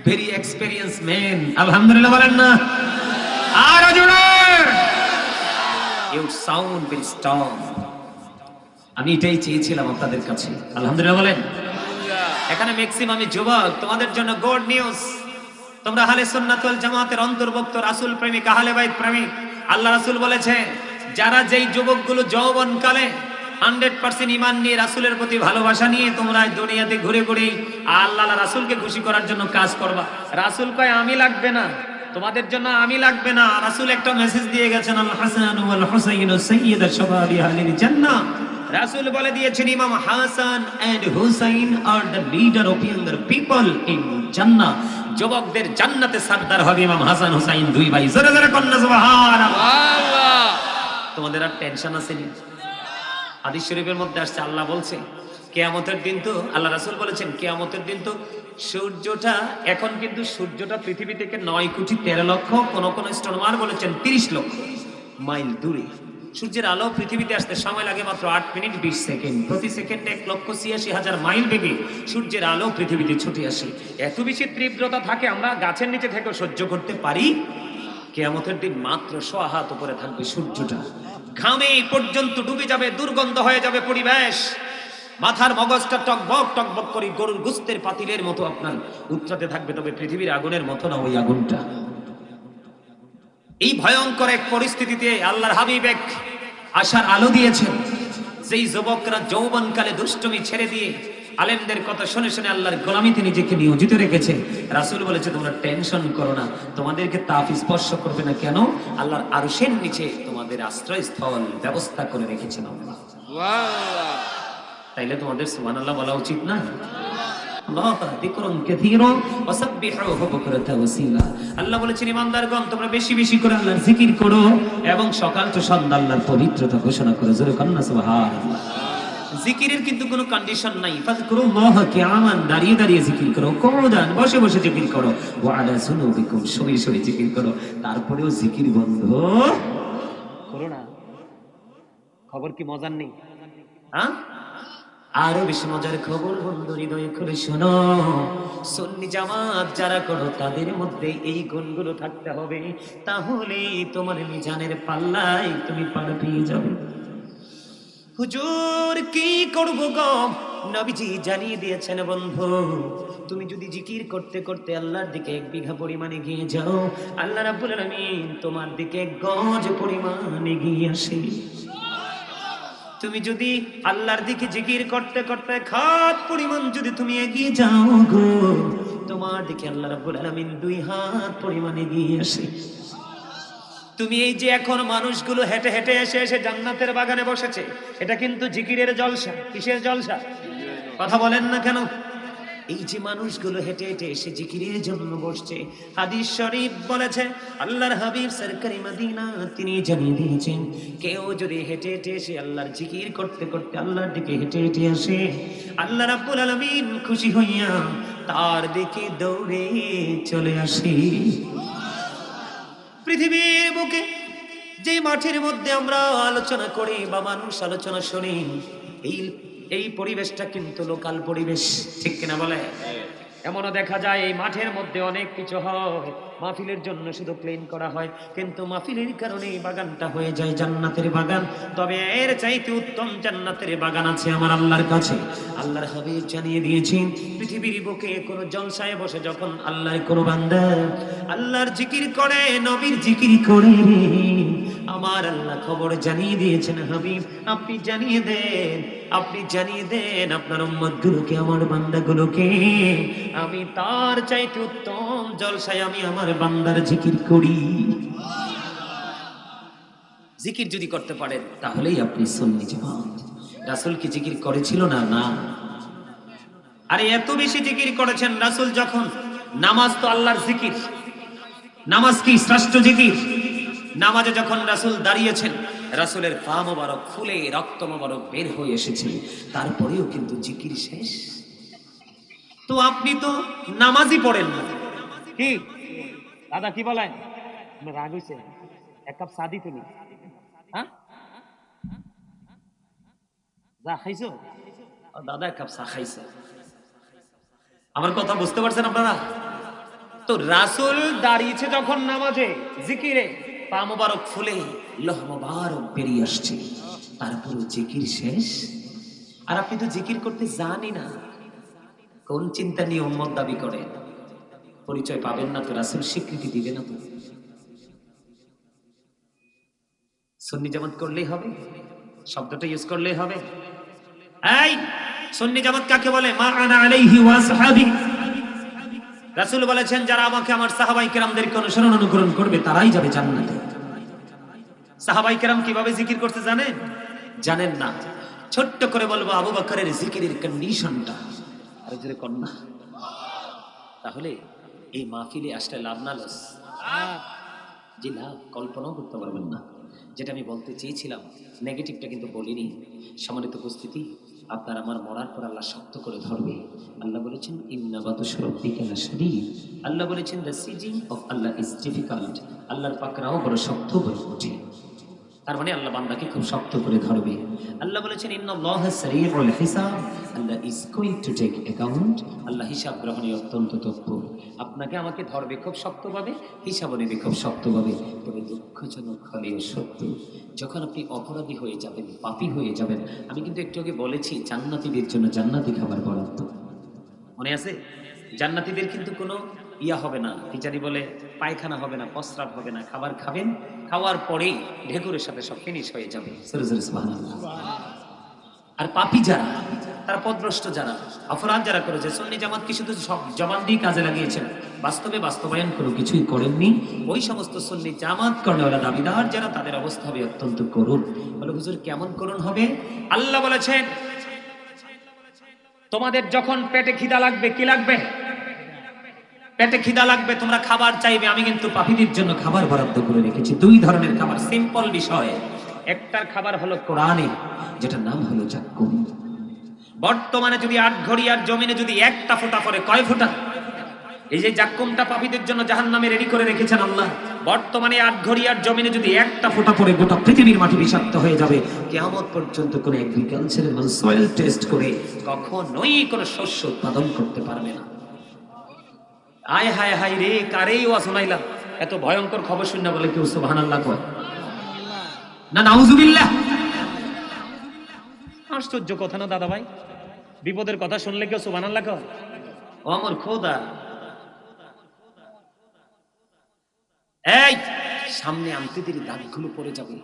very experienced man. আলহামদুলিল্লাহ বলেন না? আর জোরে। You sound very strong. আমি এটাই চেয়েছিলাম আপনাদের কাছে। আলহামদুলিল্লাহ বলেন। এখানে ম্যাক্সিমামই যুবক, তোমাদের জন্য গুড নিউজ। তোমরা আহলে সুন্নাত ওয়াল জামাতের অন্তর্ভুক্ত, রাসূল প্রেমিক, আহলে বাইত প্রেমিক। আল্লাহ রাসূল বলেছে যারা যেই যুবকগুলো যৌবনকালে 100% ঈমান নিয়ে রাসূলের প্রতি ভালোবাসা নিয়ে তোমরা দুনিয়াতে ঘুরে ঘুরে আল্লাহ রাসূলকে খুশি করার জন্য কাজ করবা। রাসূল কয় আমি লাগবে না, তোমাদের জন্য আমি লাগবে না। রাসূল একটা মেসেজ দিয়ে গেছেন, আল হাসান ওয়াল হুসাইন সাইয়্যিদা শাবাবি আহলিল জান্নাহ। রাসূল বলে দিয়েছেন Imam Hasan and Husain are the leader of younger people in Jannah. যুবকদের জান্নাতে সরদার হবে ইমাম হাসান হুসাইন, দুই ভাই। জোরে জোরে কন্না সুবহানাল্লাহ। তোমাদের আর টেনশন আছে নি? হাদিস শরীফের মধ্যে আসছে, আল্লাহ বলছে কিয়ামতের দিন তো, আল্লাহ রাসূল বলেছেন কিয়ামতের দিন তো সূর্যটা, এখন কিন্তু সূর্যটা পৃথিবী থেকে 9,13,00,000, কোন কোন স্ট্রোমার বলেছেন 30 লক্ষ মাইল দূরে। সূর্যের আলো পৃথিবীতে আসতে সময় লাগে মাত্র 8 মিনিট 20 সেকেন্ড। প্রতি সেকেন্ডে 1,86,000 মাইল বেগে সূর্যের আলো পৃথিবীতে ছুটে আসে। এত বেশি তীব্রতা থাকে আমরা গাছের নিচে থেকে সহ্য করতে পারি। কিয়ামতের দিন মাত্র 100 হাত উপরে থাকবে সূর্যটা, ঘামে পর্যন্ত ডুবে যাবে, দুর্গন্ধ হয়ে যাবে পরিবেশ। মাথার মগজটা টকবক টকবক করে গরুর গোস্তের পাতিলের মতো আপনার উচ্চাতে থাকবে, তবে পৃথিবীর আগুনের মতো না ওই আগুনটা। এই ভয়ঙ্কর এক পরিস্থিতিতে আল্লাহর হাবিব এক আশার আলো দিয়েছেন। যেই যুবকরা যৌবনকালে দুষ্টুমি ছেড়ে দিয়ে আলেমদের কথা শুনে শুনে আল্লাহর গোলামিতে নিজেকে নিয়োজিত রেখেছে, রাসূল বলেছে তোমরা টেনশন করো না, তোমাদেরকে তাপ স্পর্শ করবে না। কেন? আল্লাহর আরশের নিচে তোমাদের আশ্রয়স্থল ব্যবস্থা করে রেখেছেন আল্লাহ। তাইলে তোমাদের সুবহানাল্লাহ বলা উচিত না? আল্লাহ বলেছেন ইমানদারগণ তোমরা বেশি বেশি করে আল্লাহর জিকির করো এবং সকাল তো সন্ধ্যা আল্লাহর পবিত্রতা ঘোষণা করো। জোরে কান্না সুবহানাল্লাহ। জিকিরের কিন্তু কোনো কন্ডিশন নাই। ফাযকুরুল্লাহ কিয়ামান, দাঁড়িয়ে দাঁড়িয়ে জিকির করো, কুউদান, বসে বসে জিকির করো, ওয়া আলা সুনুবিকুম, শুয়ে শুয়ে জিকির করো। তারপরেও জিকির বন্ধ করো না। খবর কি মজার নেই? হ্যাঁ, আরো বেশি মজার খবর বন্ধু হৃদয় করে শোনো। সুন্নি জামাত যারা করো তাদের মধ্যে এই গুণগুলো থাকতে হবে, তাহলে তোমার মিজানের পাল্লায় তুমি পার পেয়ে যাবে। হুজুর কি করব গো? নবীজি জানিয়ে দিয়েছেন বন্ধু, তুমি যদি জিকির করতে করতে আল্লাহর দিকে 1 বিঘা পরিমাণে এগিয়ে যাও, আল্লাহ রাব্বুল আলামিন তোমার দিকে 1 গজ পরিমাণ এগিয়ে আসে। তুমি যদি আল্লাহর দিকে জিকির করতে করতে খাত পরিমাণ যদি তুমি এগিয়ে যাও গো, তোমার দিকে আল্লাহ রাব্বুল আলামিন 2 হাত পরিমাণ এগিয়ে আসে। তুমি এই যে এখন মানুষগুলো হেঁটে হেঁটে এসে এসে জান্নাতের বাগানে বসেছে, এটা কিন্তু জিকিরের জলসা। কিসের জলসা? কথা বলেন না কেন? এই যে মানুষগুলো হেঁটে হেঁটে এসে জিকিরের জন্য বসছে, হাদিস শরীফ বলেছে আল্লাহর হাবিব সরকারি মদিনা তিনি জানিয়ে দিয়েছেন, কেউ যদি হেঁটে হেঁটে এসে আল্লাহর জিকির করতে করতে আল্লাহর দিকে হেঁটে হেঁটে আসে, আল্লাহ রাব্বুল আলামিন খুশি হইয়া তার দিকে দৌড়ে চলে আসে। পৃথিবীর বুকে যে মাঠের মধ্যে আমরা আলোচনা করি বা মানুষ আলোচনা শুনি, এই পরিবেশটা কিন্তু লোকাল পরিবেশ, ঠিক কিনা বলে? এমনও দেখা যায় এই মাঠের মধ্যে অনেক কিছু হয়, মাহফিলের জন্য শুধু প্লেন করা হয়, কিন্তু মাহফিলের কারণে এই বাগানটা হয়ে যায় জান্নাতের বাগান। তবে এর চাইতে উত্তম জান্নাতের বাগান আছে আমার আল্লাহর কাছে। আল্লাহর হাবিব জানিয়ে দিয়েছেন, পৃথিবীর বুকে কোন জলসায় বসে যখন আল্লাহর কোন বান্দা আল্লাহর জিকির করে, নবীর জিকির করে, আমার আল্লাহ খবর জানিয়ে দিয়েছেন, হাবিব আপনি জানিয়ে দেন, আপনি জানিয়ে দেন আপনার উম্মতগুলোকে, আমার বান্দাগুলোকে, আমি তার চাইতে উত্তম জলসায় আমি আমার বান্দার জিকির করি। জিকির যদি করতে পারেন তাহলেই আপনি সুন্নি জামাত। রাসূল কি জিকির করেছিল না? না। আরে এত বেশি জিকির করেছেন রাসূল। যখন নামাজ তো আল্লাহর জিকির, নামাজ কি শ্রেষ্ঠ জিকির? নামাজে যখন রাসূল দাঁড়িয়েছেন, রাসূলের পা মোবারক ফুলে রক্ত মোবারক বের হয়ে এসেছে, তারপরেও কিন্তু জিকির শেষ। তো আপনি তো নামাজই পড়েন না। কি দাদা কি বলেন? রাগ হইছে? 1 কাপ চা দিতে নি? হ্যাঁ, যা খাইছো? দাদা 1 কাপ চা খাইছে। আমার কথা বুঝতে পারছেন আপনারা? তো রাসূল দাঁড়িয়েছে যখন নামাজে জিকিরে, পা মোবারক ফুলে লোহ মোবারক বেরিয়ে আসছে, তারপরে জিকির শেষ। আর আপনি তো জিকির করতে জানি না, কোন চিন্তা নিয়ে উম্মত দাবি করে? পরিচয় পাবেন না তো, রাসূল স্বীকৃতি দিবে না তো। সুন্নি জামাত করলেই হবে, শব্দটা ইউজ করলেই হবে। এই সুন্নি জামাত কাকে বলে? মা আনা আলাইহি ওয়া আসহাবি। রাসূল বলেছেন যারা আমাকে আমার সাহাবায়ে কেরামদেরকে অনুসরণ অনুকরণ করবে তারাই যাবে জান্নাতে। সাহাবায়ে কেরাম কিভাবে জিকির করতে জানেন? জানেন না? ছোট্ট করে বলবো আবু বকরের জিকিরের কন্ডিশনটা আর জোরে কন্যা, তাহলে এই মাহফিলে আসলে লাভ না লস? জি লাভ, কল্পনাও করতে পারবেন না। যেটা আমি বলতে চেয়েছিলাম নেগেটিভটা কিন্তু বলিনি। সম্মানিত উপস্থিতি, আপনার আমার মরার পর আল্লাহ শক্ত করে ধরবে। আল্লাহ বলেছেন ইন্না বাতুশা রাব্বিকা লাশাদীদ। আল্লাহ বলেছেন the seizing of Allah is difficult. আল্লাহর পাকড়াও বড় শক্ত, বড় কঠিন। তার মানে আল্লাহ বান্দাকে খুব শক্ত করে ধরবে। আল্লাহ বলেছেন ইন্নাল্লাহা সারিউল হিসাব, Allah is going to take account, Allah হিসাব গ্রহণে অত্যন্ত তৎপর। আপনাকে আমাকে ধরবে খুব শক্তভাবে, হিসাবও নেবে খুব শক্তভাবে। তবে দুঃখজনক হলেও সত্য, যখন আপনি অপরাধী হয়ে যাবেন, পাপী হয়ে যাবেন, আমি কিন্তু একটু আগে বলেছি জান্নাতীদের জন্য জান্নাতি খাবার বরাদ্দ, মনে আছে? জান্নাতীদের কিন্তু কোনো ইয়া হবে না, কি জানি বলে, পায়খানা হবে না, প্রস্রাব হবে না, খাবার খাবেন, খাওয়ার পরেই ঢেকুরের সাথে সব ফিনিশ হয়ে যাবে। সুবহানাল্লাহ। আর পাপী যারা, তারা পথভ্রষ্ট যারা, অপরাধ যারা করেছে, সুন্নি জামাত কি শুধু সব জবান দিয়ে কাজে লাগিয়েছেন, বাস্তবে বাস্তবায়ন কোনো কিছুই করেননি, ওই সমস্ত সুন্নি জামাত কর্নেওয়ালা দাবিদার যারা, তাদের অবস্থা হবে অত্যন্ত করুণ। বলে হুজুর কেমন করুণ হবে? আল্লাহ বলেছেন তোমাদের যখন পেটে খিদা লাগবে, কি লাগবে? পেটে খিদা লাগবে, তোমরা খাবার চাইবে, আমি কিন্তু পাপীদের জন্য খাবার বরাদ্দ করে রেখেছি। দুই ধরনের খাবার, সিম্পল বিষয়। একটার খাবার হলো কোরআনে, যেটার নাম হলো জাক্কুম। বর্তমানে যদি 8 ঘড়ি আর জমিনে যদি একটা ফোঁটা পড়ে, কয় ফোঁটা? এই যে জাক্কুমটা পাপীদের জন্য জাহান্নামে রেডি করে রেখেছেন আল্লাহ। বর্তমানে 8 ঘড়ি আর জমিনে যদি একটা ফোঁটা পড়ে, গোটা পৃথিবীর মাটি বিষাক্ত হয়ে যাবে। কিয়ামত পর্যন্ত কোন এগ্রিকালচারাল সয়েল টেস্ট করে কখনোই কোনো শস্য উৎপাদন করতে পারবে না। আয় হায় হায় রে, কারেই ওয়া শোনাইলাম, এত ভয়ঙ্কর খবর শুনে বলে কেউ সুবহানাল্লাহ কয় না? নাউজুবিল্লাহ। আশ্চর্য কথা না দাদা ভাই? বিপদের কথা শুনলে কেউ সুবহানাল্লাহ কয়? ও আমার খোদা, এই সামনে আনতে দেরি দাঁতগুলো পড়ে যাবে,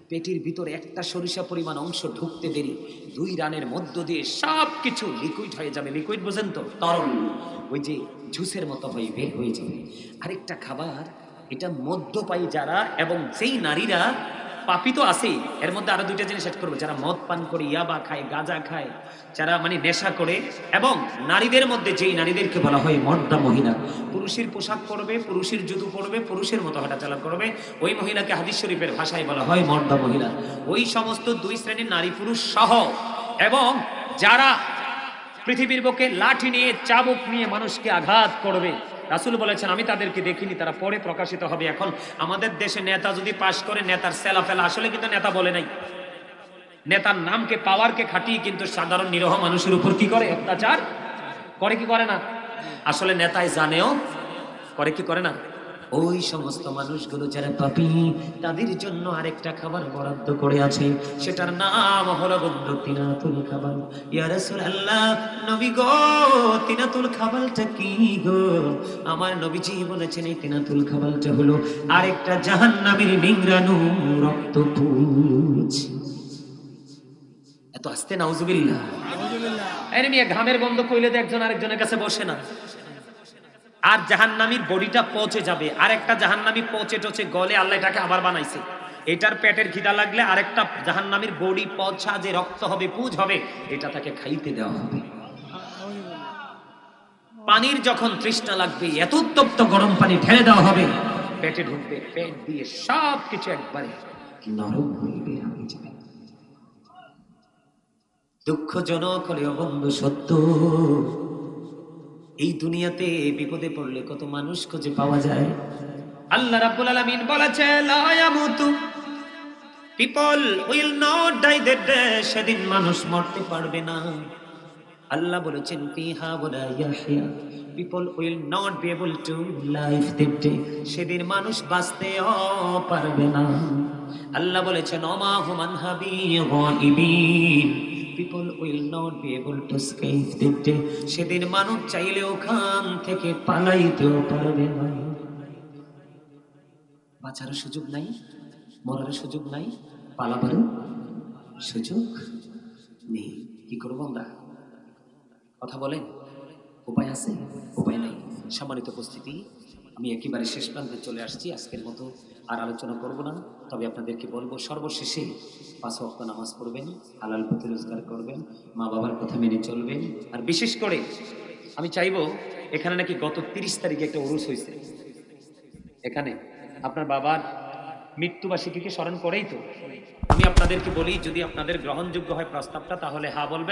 পেটের ভিতরে একটা সরিষা পরিমাণ অংশ ঢুকতে দেরি, 2 রানের মধ্য দিয়ে সবকিছু লিকুইড হয়ে যাবে। লিকুইড বোঝেন তো? তরল, ওই যে জুসের মতো হয়ে বের হয়ে যাবে। আরেকটা খাবার, এটা মদ্যপায়ী যারা, এবং যেই নারীরা, পাপী তো আছেই, এর মধ্যে আরো 2টা জিনিস অ্যাড করবো, যারা মদ পান করে, ইয়াবা খায়, গাঁজা খায়, যারা মানে নেশা করে, এবং নারীদের মধ্যে যেই নারীদেরকে বলা হয় মর্দা মহিলা, পুরুষের পোশাক পরবে, পুরুষের জুতো পরবে, পুরুষের মতো হাঁটাচলা করবে, ওই মহিলাকে হাদিস শরীফের ভাষায় বলা হয় মর্দা মহিলা। ওই সমস্ত 2 শ্রেণীর নারী পুরুষ সহ, এবং যারা পৃথিবীর বুকে লাঠি নিয়ে, চাবুক নিয়ে মানুষকে আঘাত করবে, রাসূল বলেছেন আমি তাদেরকে দেখিনি, তারা পরে প্রকাশিত হবে। এখন আমাদের দেশে নেতা যদি পাশ করে, নেতার সেলাফেলা, আসলে কিন্তু নেতা বলে নাই, নেতার নামকে, পাওয়ারকে খাটিয়ে কিন্তু সাধারণ নিরহ মানুষের উপর কি করে? অত্যাচার করে, কি করে না? আসলে নেতাই জানেও করে, কি করে না? ওই সমস্ত মানুষগুলো যারা পাপী, তাদের জন্য আরেকটা খাবার বরাদ্দ করে আছে, সেটার নাম হলো বন্ধু তিনাতুল খাবার। ইয়া রাসূলুল্লাহ, নবী গো, তিনাতুল খাবারটা কি গো? আমার নবীজি বলেছেন এই তিনাতুল খাবারটা হলো আরেকটা জাহান্নামের নিংড়ানো রক্তপুঞ্জ। এত আস্তে নাউজুবিল্লাহ। আরে মিয়া, ঘামের গন্ধ কইলে তো একজন আরেকজনের কাছে বসে না। আর জাহান্নামীর বডিটা পচে যাবে, আরেকটা জাহান্নামী পচে টচে গলে আল্লাহ এটাকে আবার বানাইছে। এটার পেটের খিদা লাগলে আরেকটা জাহান্নামীর বডি পচা যে রক্ত হবে, পুজ হবে, এটা তাকে খাইতে দেওয়া হবে। পানির যখন তৃষ্ণা লাগবে, এত উত্তপ্ত গরম পানি ঢেলে দেওয়া হবে, পেটে ঢুকবে, পেট দিয়ে সব কিছু একবারে নরম হয়ে বের হয়ে যাবে। দুঃখজনক হলেও বন্ধু সত্য, এই দুনিয়াতে বিপদে পড়লে কত মানুষ খুঁজে পাওয়া যায়। আল্লাহ রাব্বুল আলামিন বলেছে লা ইয়ামুতু, people will not die that day, সেদিন মানুষ মরতে পারবে না। আল্লাহ বলেছেন ফিহা ওয়ালা ইয়াহইয়া, people will not be able to live that day, সেদিন মানুষ বাঁচতেও পারবে না। আল্লাহ বলেছেন ওমা হুম আনহা বিগাইবিন, people will not be able to escape that day, সেদিন মানুষ চাইলে ওখান থেকে পালাইতেও পারবে না। বাঁচার সুযোগ নাই, মরার সুযোগ নাই, পালাবারও সুযোগ নেই। কি করবো আমরা? কথা বলেন, উপায় আছে? উপায় নাই। সম্মানিত উপস্থিতি, আমি একেবারে শেষ প্রান্তে চলে আসছি। আজকের মতো আর আলোচনা করব না, তবে আপনাদেরকে বলবো সর্বশেষে 5 ওয়াক্ত নামাজ পড়বেন, হালাল পথে রোজগার করবেন, মা বাবার কথা মেনে চলবেন। আর বিশেষ করে আমি চাইবো, এখানে নাকি গত 30 তারিখে একটা উরুস হয়েছে, এখানে আপনার বাবার মৃত্যুবার্ষিকীকে স্মরণ করেই তো আমি আপনাদেরকে বলি, যদি আপনাদের গ্রহণযোগ্য হয় প্রস্তাবটা, তাহলে হ্যাঁ বলবেন।